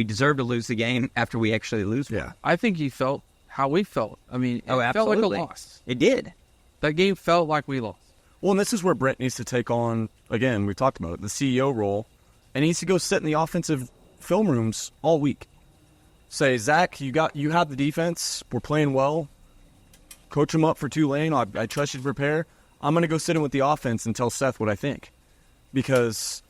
[SPEAKER 1] deserve to lose the game after we actually lose.
[SPEAKER 2] Yeah.
[SPEAKER 4] I think he felt how we felt. I mean, it felt
[SPEAKER 1] absolutely.
[SPEAKER 4] like a loss.
[SPEAKER 1] It did.
[SPEAKER 4] That game felt like we lost.
[SPEAKER 2] Well, and this is where Brent needs to take on, again, we talked about it, the CEO role, and he needs to go sit in the offensive film rooms all week. Say, Zach, you have the defense. We're playing well. Coach him up for Tulane. I trust you to prepare. I'm going to go sit in with the offense and tell Seth what I think. Because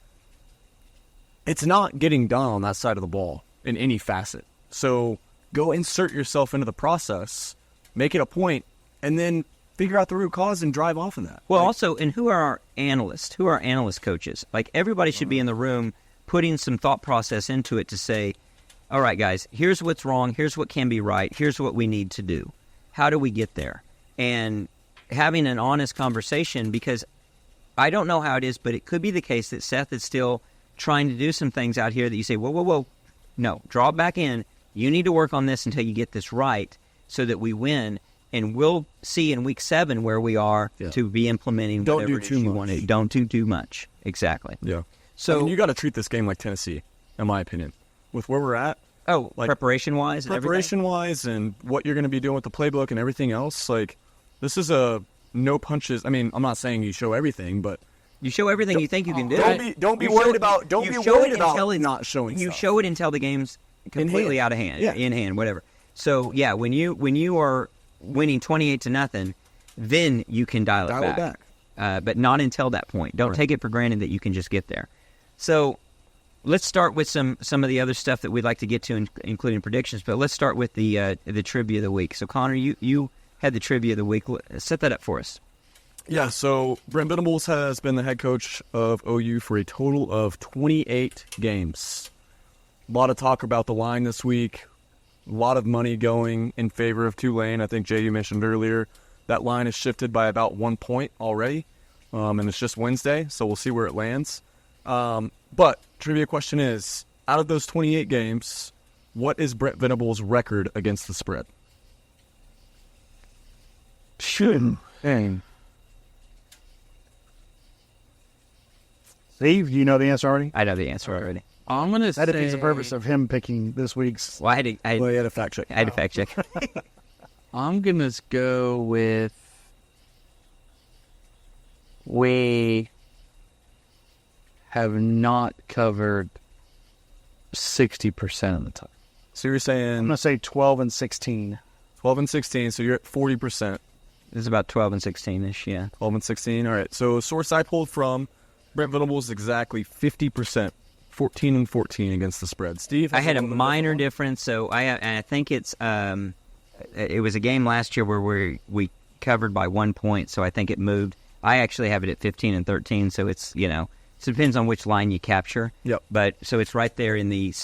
[SPEAKER 2] it's not getting done on that side of the ball in any facet. So go insert yourself into the process, make it a point, and then figure out the root cause and drive off of that.
[SPEAKER 1] Well, also, and who are our analysts? Who are our analyst coaches? Like, everybody should be in the room putting some thought process into it to say, all right, guys, here's what's wrong. Here's what can be right. Here's what we need to do. How do we get there? and having an honest conversation, because I don't know how it is, but it could be the case that Seth is still trying to do some things out here that you say, whoa, no, draw it back in. You need to work on this until you get this right so that we win. And we'll see in week 7 where we are to be implementing whatever it is you want to do. Don't do too much. Exactly.
[SPEAKER 2] Yeah.
[SPEAKER 1] So
[SPEAKER 2] I mean, you got to treat this game like Tennessee, in my opinion, with where we're at.
[SPEAKER 1] Oh,
[SPEAKER 2] like,
[SPEAKER 1] preparation-wise and everything?
[SPEAKER 2] Preparation-wise and what you're going to be doing with the playbook and everything else. Like, this is a no punches. I mean, I'm not saying you show everything, but
[SPEAKER 1] you show everything you think you can do.
[SPEAKER 2] Don't be worried about not showing
[SPEAKER 1] You
[SPEAKER 2] stuff.
[SPEAKER 1] show it until the game's completely out of hand, in hand, whatever. So, yeah, when you are winning 28-0, then you can dial it back. But not until that point. Don't take it for granted that you can just get there. So let's start with some of the other stuff that we'd like to get to, including predictions. But let's start with the trivia of the week. So, Connor, you had the trivia of the week. Set that up for us.
[SPEAKER 2] Yeah, so Brent Venables has been the head coach of OU for a total of 28 games. A lot of talk about the line this week. A lot of money going in favor of Tulane. I think, Jay, you mentioned earlier, that line has shifted by about 1 point already. And it's just Wednesday, so we'll see where it lands. But trivia question is, out of those 28 games, what is Brent Venables' record against the spread?
[SPEAKER 3] Dang. Steve, do you know the answer already?
[SPEAKER 1] I know the answer already.
[SPEAKER 4] I'm going to say...
[SPEAKER 3] That defeats the purpose of him picking this week's...
[SPEAKER 1] Well, I had
[SPEAKER 2] a fact check.
[SPEAKER 1] I had to fact check.
[SPEAKER 4] I'm going to go with... We have not covered 60% of the time.
[SPEAKER 2] So you're
[SPEAKER 3] I'm
[SPEAKER 2] saying
[SPEAKER 3] going to say 12 and 16.
[SPEAKER 2] 12 and 16, so you're at 40%.
[SPEAKER 1] This is about 12 and 16-ish, yeah.
[SPEAKER 2] 12 and 16, all right. So source I pulled from, Brent Venables is exactly 50%, 14 and 14 against the spread. Steve?
[SPEAKER 1] I had a minor difference, so I think it was a game last year where we covered by 1 point, so I think it moved. I actually have it at 15 and 13, so it's, it depends on which line you capture.
[SPEAKER 2] Yep.
[SPEAKER 1] But so it's right there in the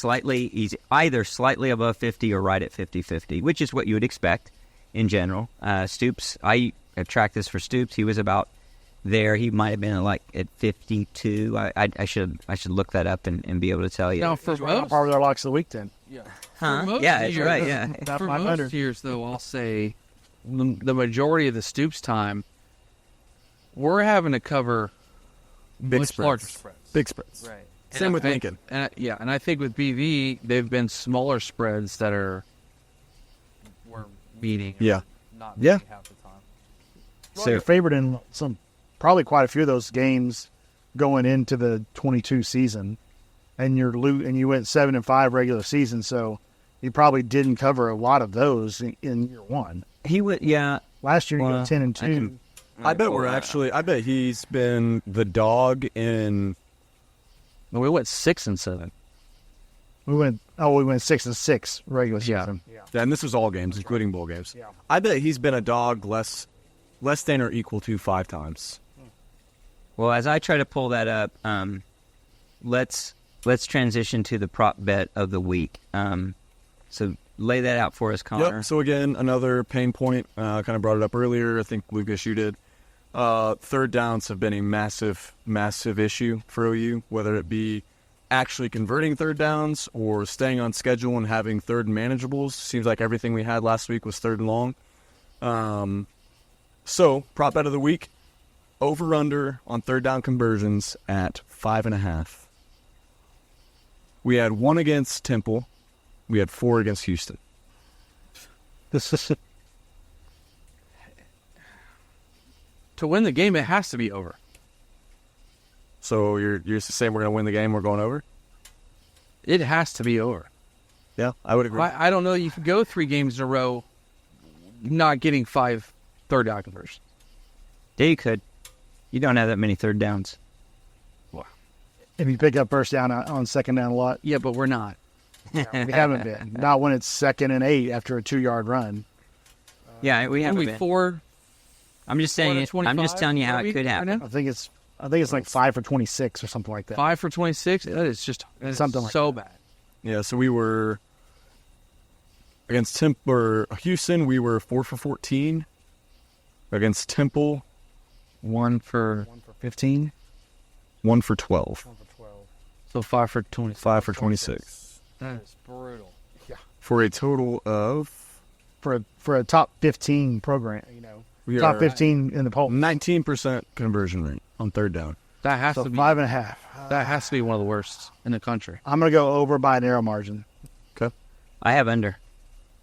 [SPEAKER 1] either slightly above 50 or right at 50-50, which is what you would expect in general. Stoops, I tracked this for Stoops. He was about there. He might have been at 52. I should look that up and be able to tell you.
[SPEAKER 4] Now, for most...
[SPEAKER 3] Part of their locks of the week, then.
[SPEAKER 1] Huh? Yeah, that's right, yeah.
[SPEAKER 4] For most years, though, I'll say the majority of the Stoops time, we're having to cover
[SPEAKER 2] Big
[SPEAKER 4] much larger spreads.
[SPEAKER 2] Big spreads.
[SPEAKER 4] Right.
[SPEAKER 2] Same with Lincoln.
[SPEAKER 4] And I think with BV, they've been smaller spreads that we're beating.
[SPEAKER 2] Yeah.
[SPEAKER 4] Not
[SPEAKER 2] Yeah.
[SPEAKER 4] beating half the time.
[SPEAKER 3] So you're favored in probably quite a few of those games going into the 22 season, and you went 7-5 regular season, so you probably didn't cover a lot of those in year one.
[SPEAKER 1] He would, yeah.
[SPEAKER 3] Last year you went 10-2.
[SPEAKER 2] I bet he's been the dog in.
[SPEAKER 4] No, we went 6 and 7.
[SPEAKER 3] We went 6-6 regular season.
[SPEAKER 2] Yeah, and this was all games, including bowl games.
[SPEAKER 3] Yeah.
[SPEAKER 2] I bet he's been a dog less than or equal to 5 times.
[SPEAKER 1] Well, as I try to pull that up, let's transition to the prop bet of the week. So lay that out for us, Connor.
[SPEAKER 2] Yep. So again, another pain point. Kind of brought it up earlier. I think Lucas, you did. Third downs have been a massive, massive issue for OU, whether it be actually converting third downs or staying on schedule and having third and manageables. Seems like everything we had last week was third and long. So, prop bet of the week, over-under on third down conversions at 5.5. We had 1 against Temple. We had 4 against Houston.
[SPEAKER 4] To win the game, it has to be over.
[SPEAKER 2] So you're saying we're going to win the game, we're going over?
[SPEAKER 4] It has to be over.
[SPEAKER 2] Yeah, I would agree.
[SPEAKER 4] I don't know. You could go 3 games in a row not getting 5 third down conversions.
[SPEAKER 1] Yeah, you could. You don't have that many third downs.
[SPEAKER 3] If you pick up first down on second down a lot.
[SPEAKER 4] Yeah, but we're not.
[SPEAKER 3] We haven't been. Not when it's 2nd and 8 after a 2-yard run.
[SPEAKER 1] Yeah, we haven't been.
[SPEAKER 4] 4.
[SPEAKER 1] I'm just saying. I'm just telling you how it could happen.
[SPEAKER 3] I think it's like 5 for 26 or something like that.
[SPEAKER 4] 5 for 26. That is just
[SPEAKER 3] Something like
[SPEAKER 4] so
[SPEAKER 3] that.
[SPEAKER 4] bad.
[SPEAKER 2] Yeah, so we were against Houston. We were 4 for 14. against Temple.
[SPEAKER 4] 1 for
[SPEAKER 3] 15.
[SPEAKER 2] 1 for 12.
[SPEAKER 4] so 5 for 20.
[SPEAKER 2] 5 for 26.
[SPEAKER 4] That is brutal.
[SPEAKER 2] For a total of
[SPEAKER 3] For a top 15 program,
[SPEAKER 2] we
[SPEAKER 3] top
[SPEAKER 2] are
[SPEAKER 3] 15 in the poll.
[SPEAKER 2] 19% conversion rate on third down.
[SPEAKER 4] That has
[SPEAKER 3] So
[SPEAKER 4] to be
[SPEAKER 3] 5.5.
[SPEAKER 4] that has to be one of the worst in the country.
[SPEAKER 3] I'm going to go over by a narrow margin.
[SPEAKER 1] I have under.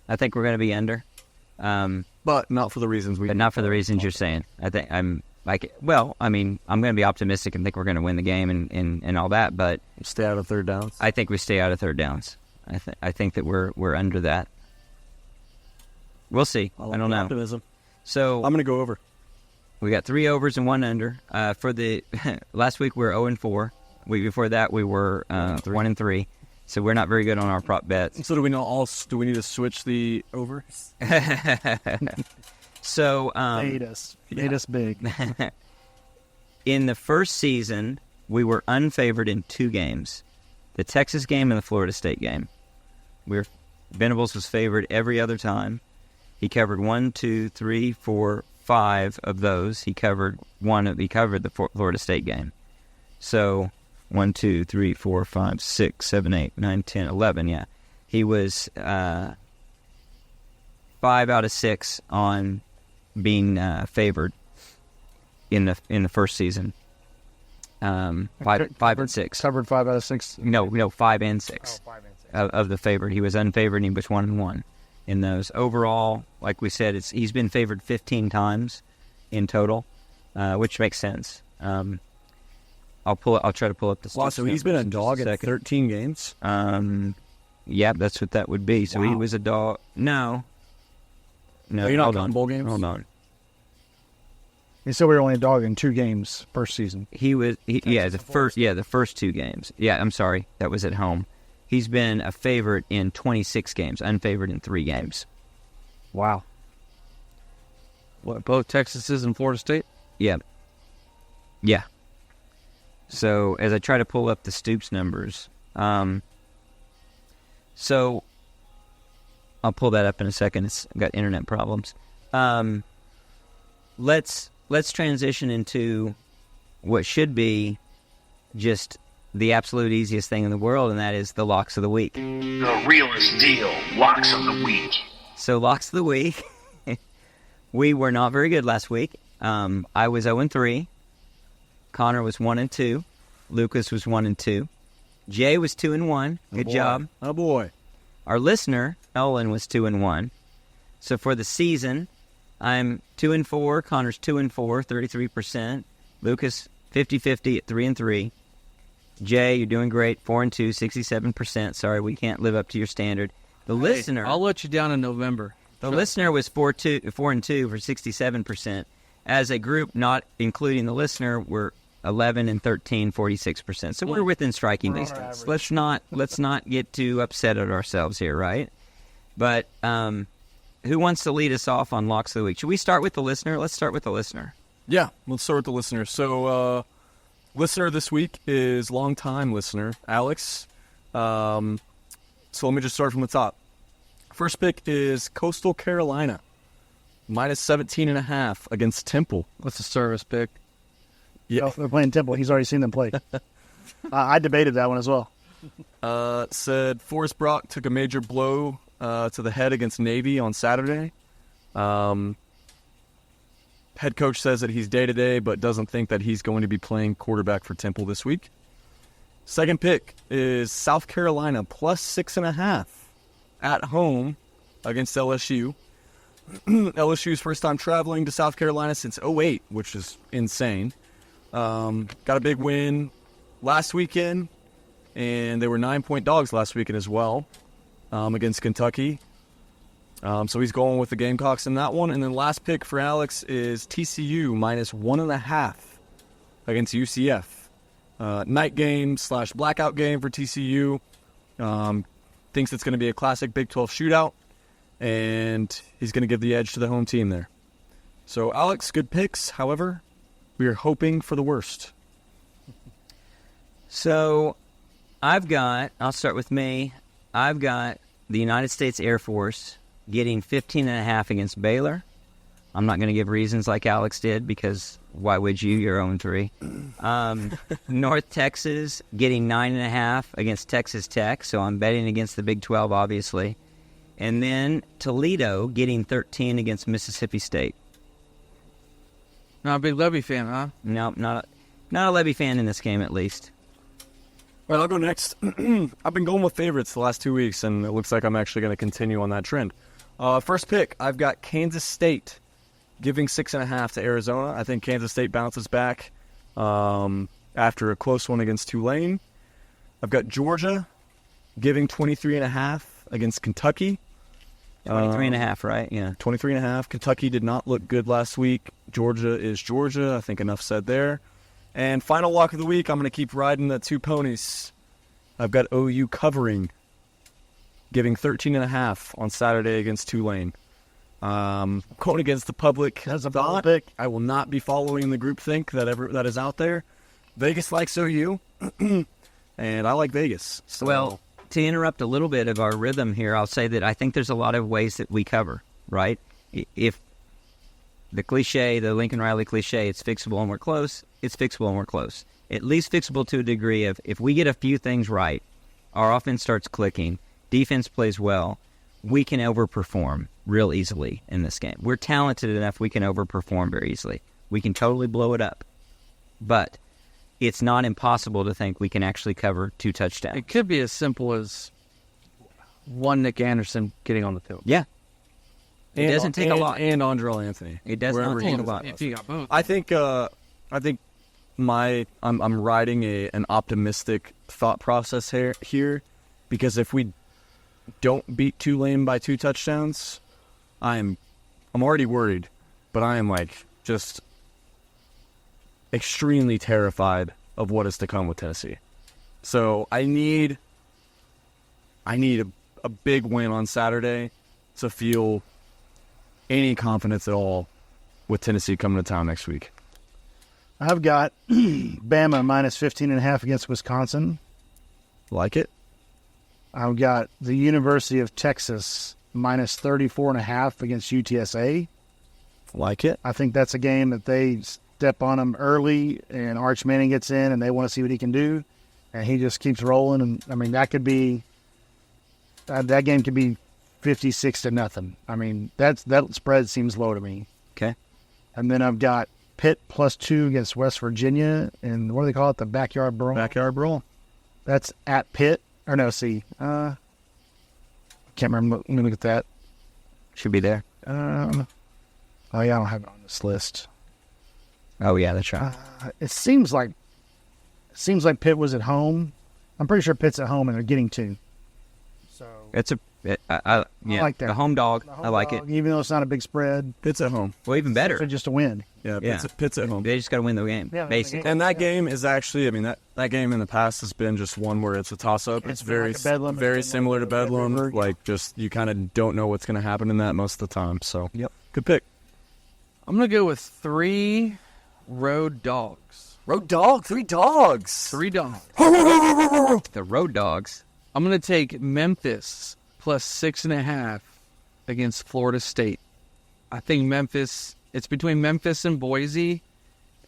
[SPEAKER 1] I think we're going to be under.
[SPEAKER 2] But not for the reasons
[SPEAKER 1] But not for the reasons you're saying. I think I'm going to be optimistic and think we're going to win the game and all that, but
[SPEAKER 2] stay out of third downs.
[SPEAKER 1] I think we stay out of third downs. I think that we're under that. We'll see. I don't know.
[SPEAKER 2] Optimism.
[SPEAKER 1] So
[SPEAKER 2] I'm going to go over.
[SPEAKER 1] we got 3 overs and 1 under. For the last week we were 0-4. Week before that we were 1-3. So we're not very good on our prop bets.
[SPEAKER 2] So do we need to switch the over?
[SPEAKER 1] So
[SPEAKER 3] Made us big.
[SPEAKER 1] in the first season, we were unfavored in 2 games, the Texas game and the Florida State game. Venables was favored every other time. He covered 1, 2, 3, 4, 5 of those. He covered the Florida State game. So 1, 2, 3, 4, 5, 6, 7, 8, 9, 10, 11. Yeah, he was 5 out of 6 on being favored in the first season. 5 and 6.
[SPEAKER 3] Covered 5 out of 6.
[SPEAKER 1] No, 5 and 6.
[SPEAKER 3] 5 and 6.
[SPEAKER 1] Of the favored. He was unfavored and he was 1-1 in those. Overall, like we said, he's been favored 15 times in total, which makes sense. I'll try to pull up the stats.
[SPEAKER 2] Wow, so he's been a dog at 13 games?
[SPEAKER 1] Yeah, that's what that would be. So he was a dog. No,
[SPEAKER 2] you're not
[SPEAKER 1] hold
[SPEAKER 2] counting
[SPEAKER 1] on.
[SPEAKER 2] bowl games?
[SPEAKER 1] Hold on.
[SPEAKER 3] He said we were only a dog in 2 games first season.
[SPEAKER 1] The first 2 games. Yeah, I'm sorry. That was at home. He's been a favorite in 26 games, unfavored in 3 games.
[SPEAKER 4] Wow. What, both Texas's and Florida State?
[SPEAKER 1] Yeah. Yeah. So as I try to pull up the Stoops numbers, so I'll pull that up in a second. I've got internet problems. Let's transition into what should be just the absolute easiest thing in the world, and that is the locks of the week.
[SPEAKER 6] The realest deal, locks of the week.
[SPEAKER 1] So locks of the week. We were not very good last week. I was 0-3. Connor was 1-2. Lucas was 1-2. Jay was 2-1. Good job.
[SPEAKER 2] Oh boy.
[SPEAKER 1] Our listener, Ellen, was 2-1. So for the season, I'm 2-4. Connor's 2-4, 33%. Lucas 50-50 at 3-3. Jay, you're doing great. 4-2, 67%. Sorry, we can't live up to your standard. The listener,
[SPEAKER 4] I'll let you down in November.
[SPEAKER 1] the listener was 4-2 for 67%. As a group, not including the listener, we're 11 and 13, 46%. So we're within striking distance. Let's not get too upset at ourselves here, right? But who wants to lead us off on locks of the week? Should we start with the listener? Let's start with the listener.
[SPEAKER 2] Yeah, let's start with the listener. So, listener this week is longtime listener, Alex. So let me just start from the top. First pick is Coastal Carolina, minus 17.5 against Temple.
[SPEAKER 4] What's a service pick?
[SPEAKER 2] Yeah.
[SPEAKER 3] Oh, they're playing Temple. He's already seen them play. I debated that one as well.
[SPEAKER 2] Said Forrest Brock took a major blow to the head against Navy on Saturday. Head coach says that he's day-to-day, but doesn't think that he's going to be playing quarterback for Temple this week. Second pick is South Carolina, plus 6.5 at home against LSU. LSU's first time traveling to South Carolina since 2008, which is insane. Got a big win last weekend, and they were 9-point dogs last weekend as well against Kentucky. So he's going with the Gamecocks in that one. And then last pick for Alex is TCU, minus 1.5 against UCF. Night game / blackout game for TCU. Thinks it's going to be a classic Big 12 shootout, and he's going to give the edge to the home team there. So, Alex, good picks. However, we are hoping for the worst.
[SPEAKER 1] So I'll start with me. I've got the United States Air Force getting 15.5 against Baylor. I'm not going to give reasons like Alex did because why would you? You're 0-3. North Texas getting 9.5 against Texas Tech, so I'm betting against the Big 12, obviously. And then Toledo getting 13 against Mississippi State.
[SPEAKER 4] Not a big Levy fan, huh?
[SPEAKER 1] No, not a Levy fan in this game, at least.
[SPEAKER 2] All right, I'll go next. I've been going with favorites the last 2 weeks, and it looks like I'm actually going to continue on that trend. First pick, I've got Kansas State giving 6.5 to Arizona. I think Kansas State bounces back after a close one against Tulane. I've got Georgia giving 23.5 against Kentucky.
[SPEAKER 1] 23.5, right? Yeah.
[SPEAKER 2] 23.5. Kentucky did not look good last week. Georgia is Georgia. I think enough said there. And final lock of the week, I'm going to keep riding the two ponies. I've got OU covering, giving 13.5 on Saturday against Tulane. Going against the public.
[SPEAKER 3] That's a
[SPEAKER 2] thought.
[SPEAKER 3] bold pick.
[SPEAKER 2] I will not be following the groupthink that is out there. Vegas likes OU, and I like Vegas. So.
[SPEAKER 1] Well, to interrupt a little bit of our rhythm here, I'll say that I think there's a lot of ways that we cover, right? If the cliche, the Lincoln Riley cliche, it's fixable and we're close, it's fixable and we're close. At least fixable to a degree of if we get a few things right, our offense starts clicking, defense plays well, we can overperform real easily in this game. We're talented enough we can overperform very easily. We can totally blow it up. But it's not impossible to think we can actually cover 2 touchdowns.
[SPEAKER 4] It could be as simple as one Nick Anderson getting on the field.
[SPEAKER 1] Yeah. It doesn't take a lot.
[SPEAKER 2] And Andrell Anthony.
[SPEAKER 1] It does not take a lot.
[SPEAKER 4] If you got both.
[SPEAKER 2] I think I'm riding an optimistic thought process here because if we don't beat Tulane by 2 touchdowns, I'm already worried, but I am like just extremely terrified of what is to come with Tennessee. So I need a big win on Saturday to feel any confidence at all with Tennessee coming to town next week.
[SPEAKER 3] I've got Bama minus 15.5 against Wisconsin.
[SPEAKER 2] Like it?
[SPEAKER 3] I've got the University of Texas minus 34.5 against UTSA.
[SPEAKER 2] Like it?
[SPEAKER 3] I think that's a game that they step on them early, and Arch Manning gets in, and they want to see what he can do, and he just keeps rolling. And I mean, that could be that game could be 56-0. I mean, that spread seems low to me.
[SPEAKER 1] Okay.
[SPEAKER 3] And then I've got Pitt plus 2 against West Virginia, and what do they call it? The backyard brawl.
[SPEAKER 2] Backyard brawl.
[SPEAKER 3] That's at Pitt. Or no, see, can't remember. Let me look at that.
[SPEAKER 1] Should be there.
[SPEAKER 3] Oh yeah, I don't have it on this list.
[SPEAKER 1] Oh, yeah, that's right.
[SPEAKER 3] It seems like Pitt was at home. I'm pretty sure Pitt's at home, and they're getting 2. So
[SPEAKER 1] I
[SPEAKER 3] like that.
[SPEAKER 1] The home dog. I like it.
[SPEAKER 3] Even though it's not a big spread.
[SPEAKER 2] Pitt's at home.
[SPEAKER 1] Well, even
[SPEAKER 3] It's
[SPEAKER 1] better.
[SPEAKER 3] just a win.
[SPEAKER 2] Yeah,
[SPEAKER 1] Yeah.
[SPEAKER 2] Pitt's at home.
[SPEAKER 1] They just got to win the game,
[SPEAKER 3] Yeah,
[SPEAKER 1] basically.
[SPEAKER 2] And that game is actually, I mean, that game in the past has been just one where it's a toss-up. It's
[SPEAKER 3] It's been
[SPEAKER 2] very
[SPEAKER 3] like a Bedlam.
[SPEAKER 2] very
[SPEAKER 3] It's been
[SPEAKER 2] similar to
[SPEAKER 3] like a
[SPEAKER 2] Bedlam.
[SPEAKER 3] Bedlam.
[SPEAKER 2] Like, just you kind of don't know what's going to happen in that most of the time. So,
[SPEAKER 3] Yep.
[SPEAKER 2] Good pick.
[SPEAKER 4] I'm going to go with 3 road dogs.
[SPEAKER 2] Road dog, 3 dogs.
[SPEAKER 4] 3 dogs.
[SPEAKER 1] The Road Dogs.
[SPEAKER 4] I'm going to take Memphis plus 6.5 against Florida State. I think Memphis, it's between Memphis and Boise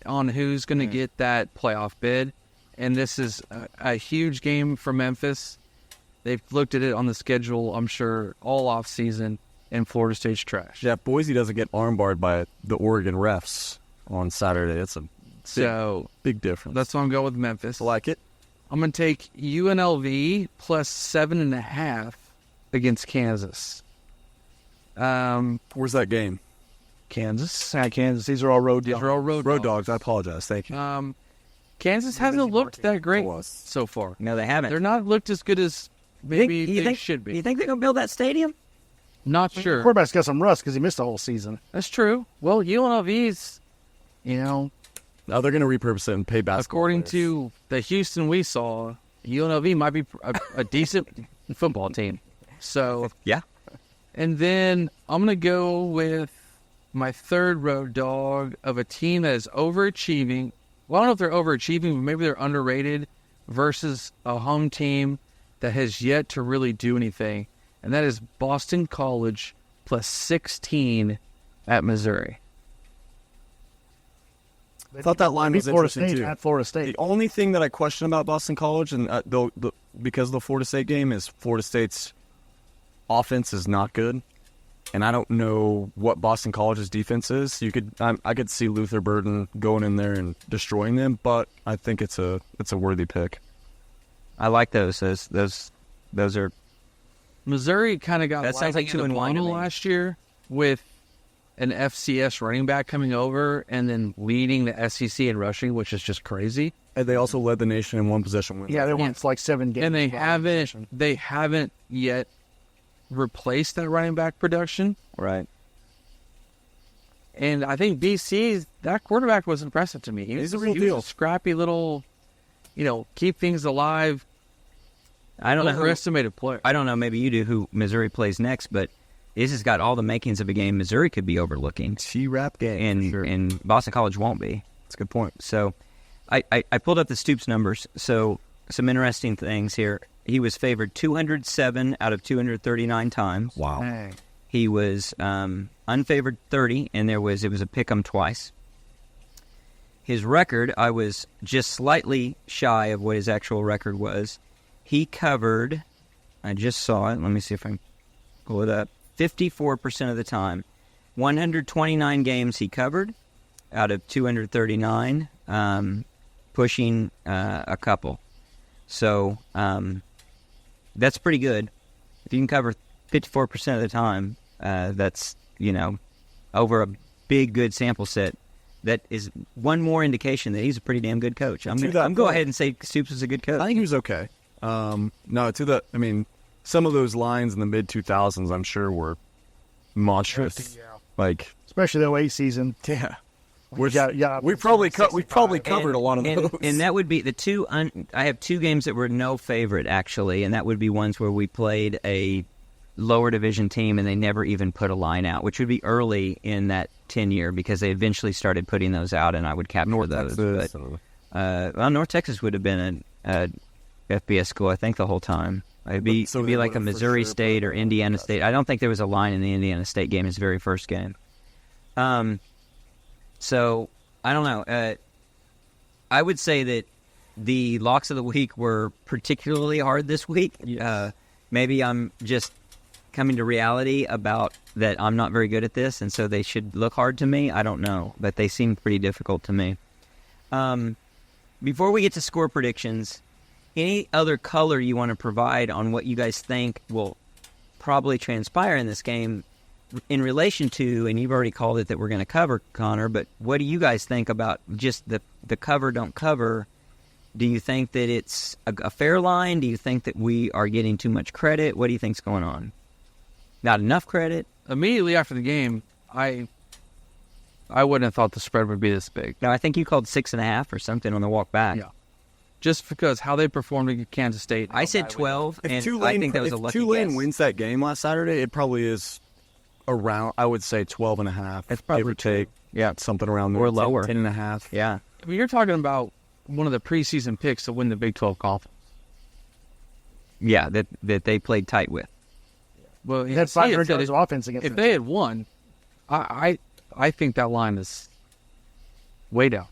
[SPEAKER 4] on who's going to get that playoff bid. And this is a huge game for Memphis. They've looked at it on the schedule, I'm sure, all off season, and Florida State's trash.
[SPEAKER 2] Yeah, Boise doesn't get armbarred by the Oregon refs on Saturday. It's a big difference.
[SPEAKER 4] That's why I'm going with Memphis.
[SPEAKER 2] I like it.
[SPEAKER 4] I'm going to take UNLV plus 7.5 against Kansas.
[SPEAKER 2] Where's that game?
[SPEAKER 4] Kansas.
[SPEAKER 3] Kansas. These are all road
[SPEAKER 4] These
[SPEAKER 3] dogs.
[SPEAKER 4] are all road
[SPEAKER 2] Dogs. I apologize. Thank you.
[SPEAKER 4] Kansas hasn't looked that great
[SPEAKER 2] was.
[SPEAKER 4] so far.
[SPEAKER 1] No, they haven't.
[SPEAKER 4] They're not looked as good as maybe they should be.
[SPEAKER 1] You think they're going to build that stadium?
[SPEAKER 4] Not sure.
[SPEAKER 3] Quarterback's got some rust because he missed the whole season.
[SPEAKER 4] That's true. Well, UNLV's,
[SPEAKER 3] You know,
[SPEAKER 2] Now they're going to repurpose it and pay basketball
[SPEAKER 4] according
[SPEAKER 2] players.
[SPEAKER 4] to the Houston we saw, UNLV might be a decent football team. So,
[SPEAKER 1] Yeah.
[SPEAKER 4] and then I'm going to go with my third road dog of a team that is overachieving. Well, I don't know if they're overachieving, but maybe they're underrated versus a home team that has yet to really do anything. And that is Boston College plus 16 at Missouri.
[SPEAKER 2] I thought that line
[SPEAKER 3] Beat
[SPEAKER 2] was
[SPEAKER 3] Florida
[SPEAKER 2] interesting
[SPEAKER 3] State
[SPEAKER 2] too.
[SPEAKER 3] at Florida State.
[SPEAKER 2] The only thing that I question about Boston College, and because of the Florida State game, is Florida State's offense is not good, and I don't know what Boston College's defense is. I could see Luther Burden going in there and destroying them, but I think it's a worthy pick.
[SPEAKER 1] I like those. Those are.
[SPEAKER 4] Missouri kind of got
[SPEAKER 1] That sounds like
[SPEAKER 4] lightning in
[SPEAKER 1] 2 and
[SPEAKER 4] a
[SPEAKER 1] 1 to
[SPEAKER 4] bottle
[SPEAKER 1] me.
[SPEAKER 4] last year with an FCS running back coming over and then leading the SEC in rushing, which is just crazy.
[SPEAKER 2] And they also led the nation in one possession wins.
[SPEAKER 3] Yeah, they won like 7 games.
[SPEAKER 4] And they haven't yet replaced that running back production.
[SPEAKER 1] Right.
[SPEAKER 4] And I think BC's that quarterback was impressive to me.
[SPEAKER 2] He's a real
[SPEAKER 4] he
[SPEAKER 2] deal.
[SPEAKER 4] Was a scrappy little, keep things alive.
[SPEAKER 1] I don't know who.
[SPEAKER 4] Overestimated player.
[SPEAKER 1] I don't know. Maybe you do. Who Missouri plays next, but this has got all the makings of a game Missouri could be overlooking,
[SPEAKER 2] T-rap game.
[SPEAKER 1] and Boston College won't be.
[SPEAKER 2] That's a good point.
[SPEAKER 1] So, I pulled up the Stoops numbers. So, some interesting things here. He was favored 207 out of 239 times.
[SPEAKER 2] Wow.
[SPEAKER 3] Dang.
[SPEAKER 1] He was unfavored 30, and it was a pick-em twice. His record, I was just slightly shy of what his actual record was. He covered, I just saw it. Let me see if I can pull it up. 54% of the time. 129 games he covered out of 239, pushing a couple. So that's pretty good. If you can cover 54% of the time, that's, over a big, good sample set. That is one more indication that he's a pretty damn good coach. I'm go ahead and say Stoops is a good coach.
[SPEAKER 2] I think he was okay. Some of those lines in the mid-2000s, I'm sure, were monstrous.
[SPEAKER 3] Yeah.
[SPEAKER 2] Like,
[SPEAKER 3] Especially the 08 season.
[SPEAKER 2] yeah.
[SPEAKER 3] We
[SPEAKER 2] We've probably covered a lot of those.
[SPEAKER 1] And that would be the two. I have 2 games that were no favorite, actually, and that would be ones where we played a lower division team and they never even put a line out, which would be early in that tenure because they eventually started putting those out, and I would capture those.
[SPEAKER 2] Texas.
[SPEAKER 1] But North Texas would have been an FBS school, I think, the whole time. It'd be
[SPEAKER 2] they
[SPEAKER 1] like a
[SPEAKER 2] would've for
[SPEAKER 1] Missouri
[SPEAKER 2] sure
[SPEAKER 1] State
[SPEAKER 2] put
[SPEAKER 1] or
[SPEAKER 2] it on
[SPEAKER 1] Indiana
[SPEAKER 2] that.
[SPEAKER 1] State. I don't think there was a line in the Indiana State game, his very first game. So, I don't know. I would say that the locks of the week were particularly hard this week. Maybe I'm just coming to reality about that I'm not very good at this, and so they should look hard to me. I don't know, but they seem pretty difficult to me. Before we get to score predictions, any other color you want to provide on what you guys think will probably transpire in this game in relation to, and you've already called it that we're going to cover, Connor, but what do you guys think about just the cover, don't cover? Do you think that it's a fair line? Do you think that we are getting too much credit? What do you think's going on? Not enough credit?
[SPEAKER 4] Immediately after the game, I wouldn't have thought the spread would be this big.
[SPEAKER 1] No, I think you called 6.5 or something on the walk back.
[SPEAKER 4] Yeah. Just because how they performed against Kansas State.
[SPEAKER 1] I said 12, and I think that was a lucky
[SPEAKER 2] Tulane
[SPEAKER 1] guess.
[SPEAKER 2] wins that game last Saturday, it probably is around, I would say, 12.5.
[SPEAKER 1] That's probably
[SPEAKER 2] give or
[SPEAKER 1] true.
[SPEAKER 2] take. Yeah, something around there.
[SPEAKER 1] Or lower.
[SPEAKER 2] 10.5.
[SPEAKER 1] Yeah.
[SPEAKER 4] I mean, you're talking about one of the preseason picks to win the Big 12 conference.
[SPEAKER 1] Yeah, that they played tight with.
[SPEAKER 4] Well,
[SPEAKER 3] He had 500 yards of offense against
[SPEAKER 4] If
[SPEAKER 3] them.
[SPEAKER 4] they had won, I think that line is way down.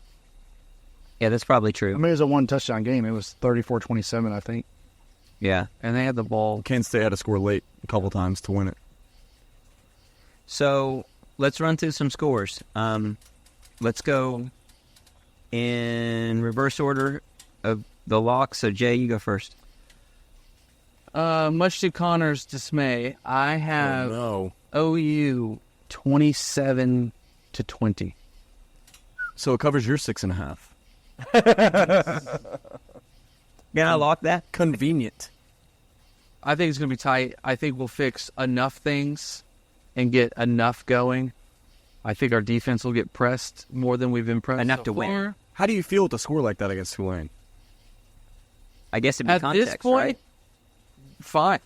[SPEAKER 1] Yeah, that's probably
[SPEAKER 3] I
[SPEAKER 1] true.
[SPEAKER 3] mean, it was a 1-touchdown game. It was 34-27, I think.
[SPEAKER 1] Yeah.
[SPEAKER 4] And they had the ball.
[SPEAKER 2] Kansas State had to score late a couple times to win it.
[SPEAKER 1] So let's run through some scores. Let's go in reverse order of the locks. So, Jay, you go first.
[SPEAKER 4] Much to Connor's dismay, I have
[SPEAKER 2] no.
[SPEAKER 4] OU 27-20.
[SPEAKER 2] So it covers your 6.5.
[SPEAKER 1] Can I lock that?
[SPEAKER 2] Convenient.
[SPEAKER 4] I think it's going to be tight. I think we'll fix enough things and get enough going. I think our defense will get pressed more than we've been pressed
[SPEAKER 1] Enough
[SPEAKER 4] so
[SPEAKER 1] to win.
[SPEAKER 4] far.
[SPEAKER 2] How do you feel with a score like that against Tulane?
[SPEAKER 1] I guess it'd be
[SPEAKER 4] At
[SPEAKER 1] context,
[SPEAKER 4] this point,
[SPEAKER 1] right?
[SPEAKER 4] fine.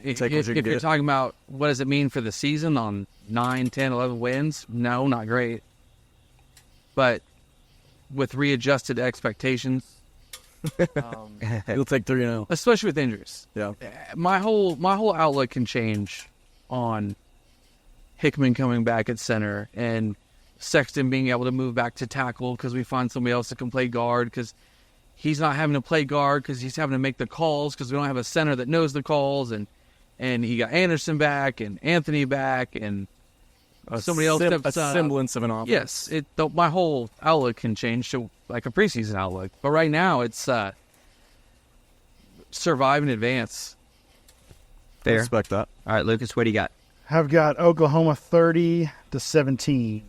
[SPEAKER 4] If
[SPEAKER 2] Take what you can
[SPEAKER 4] you're
[SPEAKER 2] get.
[SPEAKER 4] talking about what does it mean for the season on 9, 10, 11 wins, no, not great. But with readjusted expectations,
[SPEAKER 2] You'll take 3-0.
[SPEAKER 4] especially with injuries,
[SPEAKER 2] Yeah.
[SPEAKER 4] my whole outlook can change on Hickman coming back at center and Sexton being able to move back to tackle because we find somebody else that can play guard because he's not having to play guard because he's having to make the calls because we don't have a center that knows the calls. And he got Anderson back and Anthony back and somebody else steps
[SPEAKER 2] a semblance of an offense.
[SPEAKER 4] Yes, my whole outlook can change to like a preseason outlook. But right now it's survive and advance.
[SPEAKER 1] Fair.
[SPEAKER 2] Respect that.
[SPEAKER 1] All right, Lucas, what do you got?
[SPEAKER 3] I've got Oklahoma 30-17.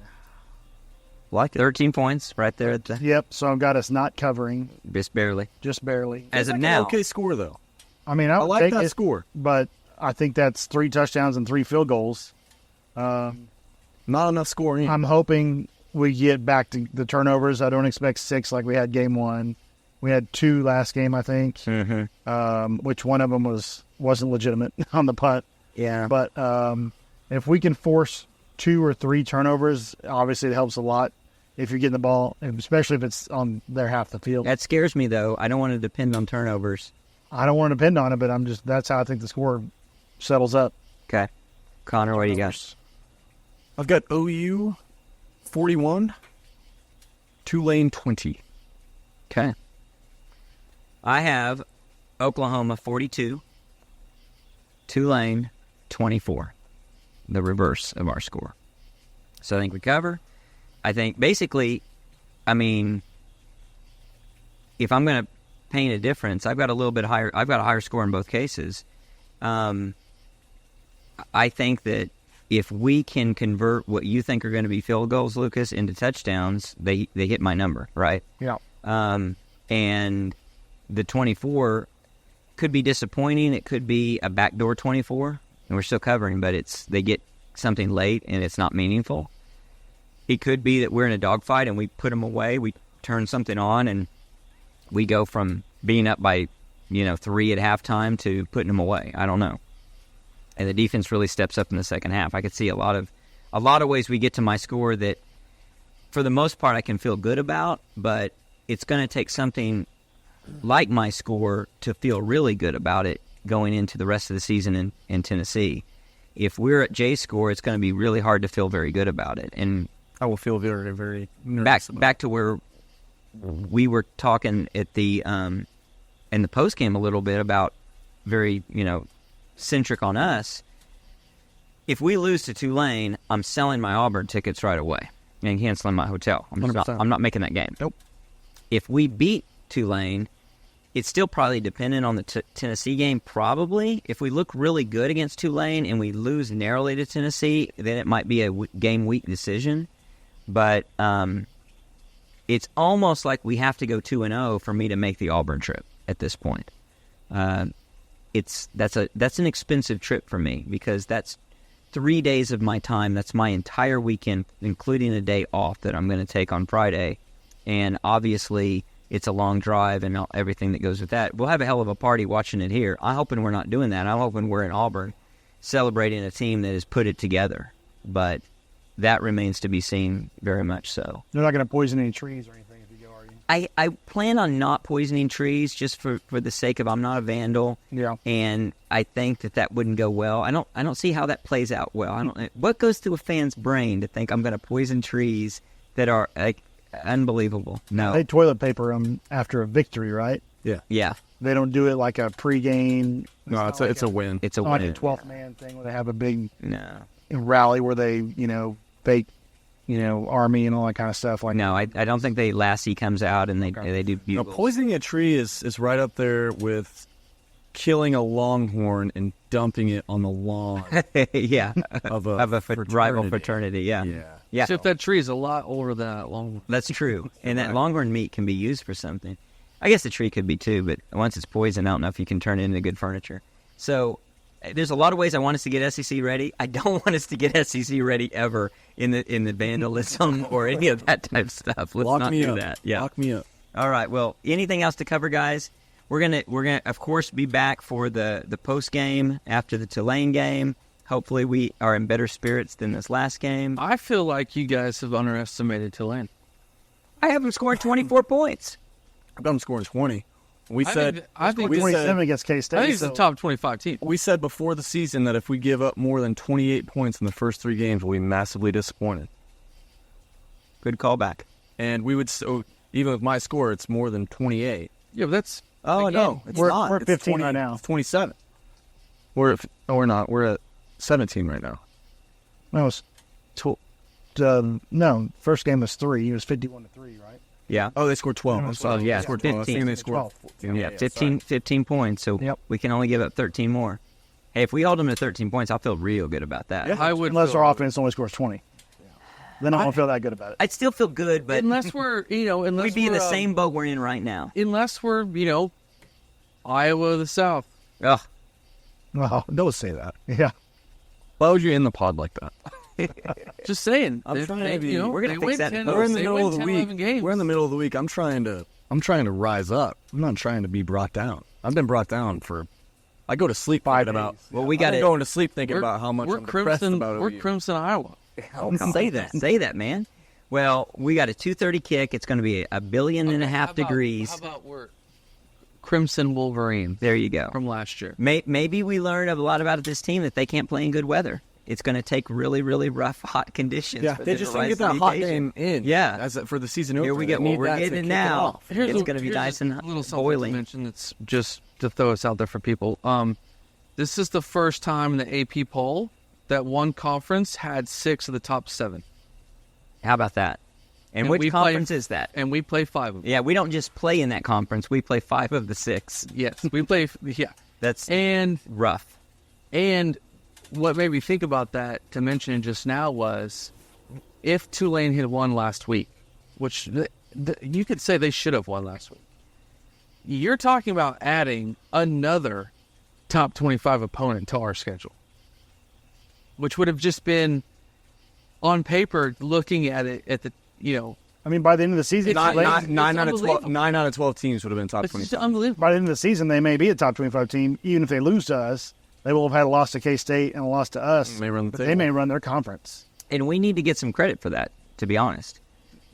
[SPEAKER 1] Like 13 points right there at the
[SPEAKER 3] Yep, so I've got us not covering,
[SPEAKER 1] just barely.
[SPEAKER 3] just barely.
[SPEAKER 1] As of
[SPEAKER 2] Like
[SPEAKER 1] now.
[SPEAKER 2] an okay score though.
[SPEAKER 3] I mean, I
[SPEAKER 2] I
[SPEAKER 3] would
[SPEAKER 2] like
[SPEAKER 3] take
[SPEAKER 2] that
[SPEAKER 3] it,
[SPEAKER 2] score.
[SPEAKER 3] but I think that's 3 touchdowns and 3 field goals.
[SPEAKER 2] Not enough scoring.
[SPEAKER 3] I'm hoping we get back to the turnovers. I don't expect 6 like we had game 1. We had 2 last game, I think, which one of them wasn't legitimate on the punt.
[SPEAKER 1] Yeah.
[SPEAKER 3] But if we can force 2 or 3 turnovers, obviously it helps a lot if you're getting the ball, especially if it's on their half the field.
[SPEAKER 1] That scares me, though. I don't want to depend on turnovers.
[SPEAKER 3] I don't want to depend on it, but that's how I think the score settles up.
[SPEAKER 1] Okay. Connor, what do you got?
[SPEAKER 2] I've got OU 41, Tulane 20.
[SPEAKER 1] Okay. I have Oklahoma 42, Tulane 24, the reverse of our score. So I think we cover. I think basically, I mean, if I'm going to paint a difference, I've got a little bit higher. I've got a higher score in both cases. I think that if we can convert what you think are going to be field goals, Lucas, into touchdowns, they hit my number, right?
[SPEAKER 3] Yeah.
[SPEAKER 1] And the 24 could be disappointing. It could be a backdoor 24, and we're still covering, but they get something late and it's not meaningful. It could be that we're in a dogfight and we put them away. We turn something on and we go from being up by 3 at halftime to putting them away. I don't know. And the defense really steps up in the second half. I could see a lot of ways we get to my score that, for the most part, I can feel good about, but it's going to take something like my score to feel really good about it going into the rest of the season in Tennessee. If we're at Jay's score, it's going to be really hard to feel very good about it. And
[SPEAKER 2] I will feel very, very nervous
[SPEAKER 1] back to where we were talking at the in the post game a little bit about very centric on us. If we lose to Tulane, I'm selling my Auburn tickets right away and canceling my hotel. I'm not making that game.
[SPEAKER 2] Nope.
[SPEAKER 1] If we beat Tulane, it's still probably dependent on the Tennessee game, probably. If we look really good against Tulane and we lose narrowly to Tennessee, then it might be a game week decision. But it's almost like we have to go 2-0 for me to make the Auburn trip at this point. That's an expensive trip for me because that's 3 days of my time. That's my entire weekend, including a day off that I'm going to take on Friday. And obviously, it's a long drive and everything that goes with that. We'll have a hell of a party watching it here. I'm hoping we're not doing that. I'm hoping we're in Auburn celebrating a team that has put it together. But that remains to be seen, very much so.
[SPEAKER 3] They're not going to poison any trees or anything if you go, are you?
[SPEAKER 1] I plan on not poisoning trees just for the sake of I'm not a vandal.
[SPEAKER 3] Yeah.
[SPEAKER 1] And I think that wouldn't go well. I don't see how that plays out well. What goes through a fan's brain to think I'm going to poison trees that are like unbelievable? No.
[SPEAKER 3] They toilet paper them after a victory, right?
[SPEAKER 1] Yeah.
[SPEAKER 3] They don't do it like a pregame.
[SPEAKER 2] No, it's a win.
[SPEAKER 1] It's a
[SPEAKER 3] Like a
[SPEAKER 1] win.
[SPEAKER 3] 12th man thing where they have a big
[SPEAKER 1] No.
[SPEAKER 3] rally where they, fake, army and all that kind of stuff. Like
[SPEAKER 1] No, I don't think Lassie comes out and they do
[SPEAKER 2] No,
[SPEAKER 1] bugles.
[SPEAKER 2] poisoning a tree is right up there with killing a longhorn and dumping it on the lawn
[SPEAKER 1] yeah.
[SPEAKER 2] of a
[SPEAKER 1] rival fraternity. Yeah. Yeah.
[SPEAKER 4] Except that tree is a lot older than that long.
[SPEAKER 1] That's true. And that longhorn meat can be used for something. I guess the tree could be too, but once it's poisoned, I don't know if you can turn it into good furniture. So there's a lot of ways I want us to get SEC ready. I don't want us to get SEC ready ever in the vandalism or any of that type of stuff. Let's not do that. Yeah.
[SPEAKER 2] Lock me up.
[SPEAKER 1] All right. Well, anything else to cover, guys? We're gonna of course be back for the post game after the Tulane game. Hopefully we are in better spirits than this last game.
[SPEAKER 4] I feel like you guys have underestimated Tulane.
[SPEAKER 1] I have them scoring 24 points.
[SPEAKER 2] I've got them scoring 20. We said
[SPEAKER 4] I think
[SPEAKER 2] we
[SPEAKER 3] 27
[SPEAKER 2] said,
[SPEAKER 3] against K State.
[SPEAKER 4] I think it's a top 25 team.
[SPEAKER 2] we said before the season that if we give up more than 28 points in the first 3 games, we'll be massively disappointed.
[SPEAKER 1] Good callback.
[SPEAKER 2] And we would so even with my score, it's more than 28.
[SPEAKER 4] Yeah, but that's
[SPEAKER 2] Oh
[SPEAKER 4] again,
[SPEAKER 2] no, it's
[SPEAKER 3] we're-
[SPEAKER 2] not.
[SPEAKER 3] we're
[SPEAKER 2] It's
[SPEAKER 3] 15 right now.
[SPEAKER 2] It's 27. We're not. We're at 17 right now.
[SPEAKER 3] No, it's no. First game was 3. It was 51-3, right?
[SPEAKER 1] Yeah.
[SPEAKER 2] Oh, they scored 12. I'm sorry.
[SPEAKER 1] yeah,
[SPEAKER 2] They scored
[SPEAKER 1] 15.
[SPEAKER 2] 12. I was thinking they scored
[SPEAKER 3] 12.
[SPEAKER 2] 14.
[SPEAKER 1] Yeah, 15 points. So
[SPEAKER 3] Yep.
[SPEAKER 1] we can only give up 13 more. Hey, if we hold them to 13 points, I'll feel real good about that.
[SPEAKER 2] Yeah.
[SPEAKER 4] I would
[SPEAKER 3] Unless
[SPEAKER 4] feel-
[SPEAKER 3] our offense only scores 20. Then I don't feel that good about it.
[SPEAKER 1] I'd still feel good, but
[SPEAKER 4] unless we're unless
[SPEAKER 1] we'd be in
[SPEAKER 4] we're,
[SPEAKER 1] the same boat we're in right now.
[SPEAKER 4] unless we're Iowa the South.
[SPEAKER 1] Ugh.
[SPEAKER 3] Well,
[SPEAKER 2] Don't say that.
[SPEAKER 3] yeah.
[SPEAKER 2] Why would you end the pod like that?
[SPEAKER 4] Just saying.
[SPEAKER 2] I'm trying to be-
[SPEAKER 1] we're gonna
[SPEAKER 4] they
[SPEAKER 1] fix
[SPEAKER 4] win
[SPEAKER 1] that
[SPEAKER 4] 10,
[SPEAKER 1] in
[SPEAKER 2] We're in the
[SPEAKER 4] they
[SPEAKER 2] middle
[SPEAKER 4] win
[SPEAKER 2] of the
[SPEAKER 4] 10,
[SPEAKER 2] week.
[SPEAKER 4] 11 games.
[SPEAKER 2] We're in the middle of the week. I'm trying to rise up. I'm not trying to be brought down. I've been brought down for. I go to sleep thinking about.
[SPEAKER 1] Well, we
[SPEAKER 2] I'm
[SPEAKER 1] got to
[SPEAKER 2] going to sleep thinking
[SPEAKER 4] We're-
[SPEAKER 2] about how much
[SPEAKER 4] we're
[SPEAKER 2] I'm depressed
[SPEAKER 4] Crimson.
[SPEAKER 2] about it.
[SPEAKER 4] We're Crimson, Iowa.
[SPEAKER 1] say that. Say that, man. Well, we got a 2:30 kick. It's going to be 1.5 billion degrees.
[SPEAKER 4] How about we're Crimson Wolverine
[SPEAKER 1] There you go.
[SPEAKER 4] from last year?
[SPEAKER 1] Maybe we learned a lot about this team that they can't play in good weather. It's going to take really, really rough, hot conditions.
[SPEAKER 2] Yeah,
[SPEAKER 1] for
[SPEAKER 2] they
[SPEAKER 1] them
[SPEAKER 2] just
[SPEAKER 1] to
[SPEAKER 2] didn't
[SPEAKER 1] rise
[SPEAKER 2] get
[SPEAKER 1] to
[SPEAKER 2] that
[SPEAKER 1] the
[SPEAKER 2] hot
[SPEAKER 1] occasion.
[SPEAKER 2] game in.
[SPEAKER 1] Yeah.
[SPEAKER 2] as for the season
[SPEAKER 1] Here
[SPEAKER 2] opener.
[SPEAKER 1] we go.
[SPEAKER 2] They
[SPEAKER 1] Well,
[SPEAKER 2] need
[SPEAKER 1] we're
[SPEAKER 2] that to
[SPEAKER 1] getting it
[SPEAKER 2] kick
[SPEAKER 1] now.
[SPEAKER 2] off.
[SPEAKER 1] It's going to be nice and
[SPEAKER 4] a little something
[SPEAKER 1] boiling.
[SPEAKER 4] to mention that's just to throw us out there for people. This is the first time in the AP poll that one conference had 6 of the top 7.
[SPEAKER 1] How about that? And
[SPEAKER 4] And
[SPEAKER 1] which
[SPEAKER 4] we
[SPEAKER 1] conference
[SPEAKER 4] play-
[SPEAKER 1] is that?
[SPEAKER 4] And we play 5 of them.
[SPEAKER 1] Yeah, we don't just play in that conference. We play 5 of the 6.
[SPEAKER 4] Yes, we play. Yeah,
[SPEAKER 1] That's
[SPEAKER 4] and
[SPEAKER 1] rough.
[SPEAKER 4] what made me think about that to mention just now was if Tulane had won last week, which you could say they should have won last week. You're talking about adding another top 25 opponent to our schedule, which would have just been on paper looking at it at the
[SPEAKER 3] I mean, by the end of the season,
[SPEAKER 4] It's-
[SPEAKER 3] like,
[SPEAKER 2] Nine out of 12.
[SPEAKER 4] unbelievable.
[SPEAKER 2] 9 out of 12 teams would have been top
[SPEAKER 4] it's
[SPEAKER 2] 20.
[SPEAKER 4] just unbelievable.
[SPEAKER 3] by the end of the season, they may be a top 25 team. Even if they lose to us, they will have had a loss to K State and a loss to us.
[SPEAKER 2] May run the
[SPEAKER 3] but
[SPEAKER 2] table.
[SPEAKER 3] they may run their conference.
[SPEAKER 1] And we need to get some credit for that, to be honest.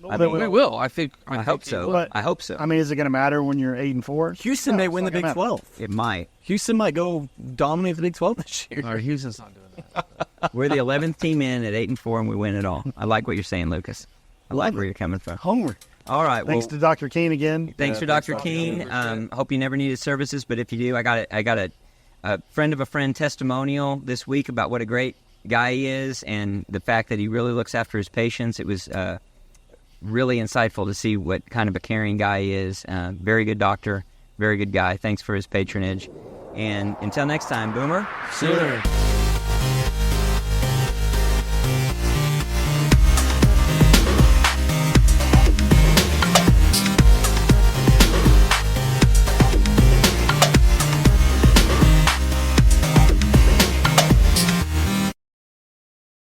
[SPEAKER 1] I
[SPEAKER 3] They
[SPEAKER 1] mean,
[SPEAKER 4] We will. I think.
[SPEAKER 1] I hope so.
[SPEAKER 3] But-
[SPEAKER 1] I hope so.
[SPEAKER 3] I mean, is it going to matter when you're 8-4?
[SPEAKER 2] Houston
[SPEAKER 3] No,
[SPEAKER 2] may
[SPEAKER 3] it's
[SPEAKER 2] win the
[SPEAKER 3] not gonna
[SPEAKER 2] Big
[SPEAKER 3] matter.
[SPEAKER 2] 12.
[SPEAKER 1] It might.
[SPEAKER 2] Houston might go dominate the Big 12 this year.
[SPEAKER 4] All right, Houston's not doing that.
[SPEAKER 1] We're the 11th team in at 8-4, and we win it all. I like what you're saying, Lucas. I like where you're coming from.
[SPEAKER 3] Homer.
[SPEAKER 1] All right.
[SPEAKER 3] Thanks
[SPEAKER 1] well,
[SPEAKER 3] to Dr. Kiehn again.
[SPEAKER 1] Thanks for Dr. Kiehn. Hope you never needed services, but if you do, I got a friend of a friend testimonial this week about what a great guy he is and the fact that he really looks after his patients. It was really insightful to see what kind of a caring guy he is. Very good doctor, very good guy. Thanks for his patronage. And until next time, Boomer.
[SPEAKER 2] Sooner.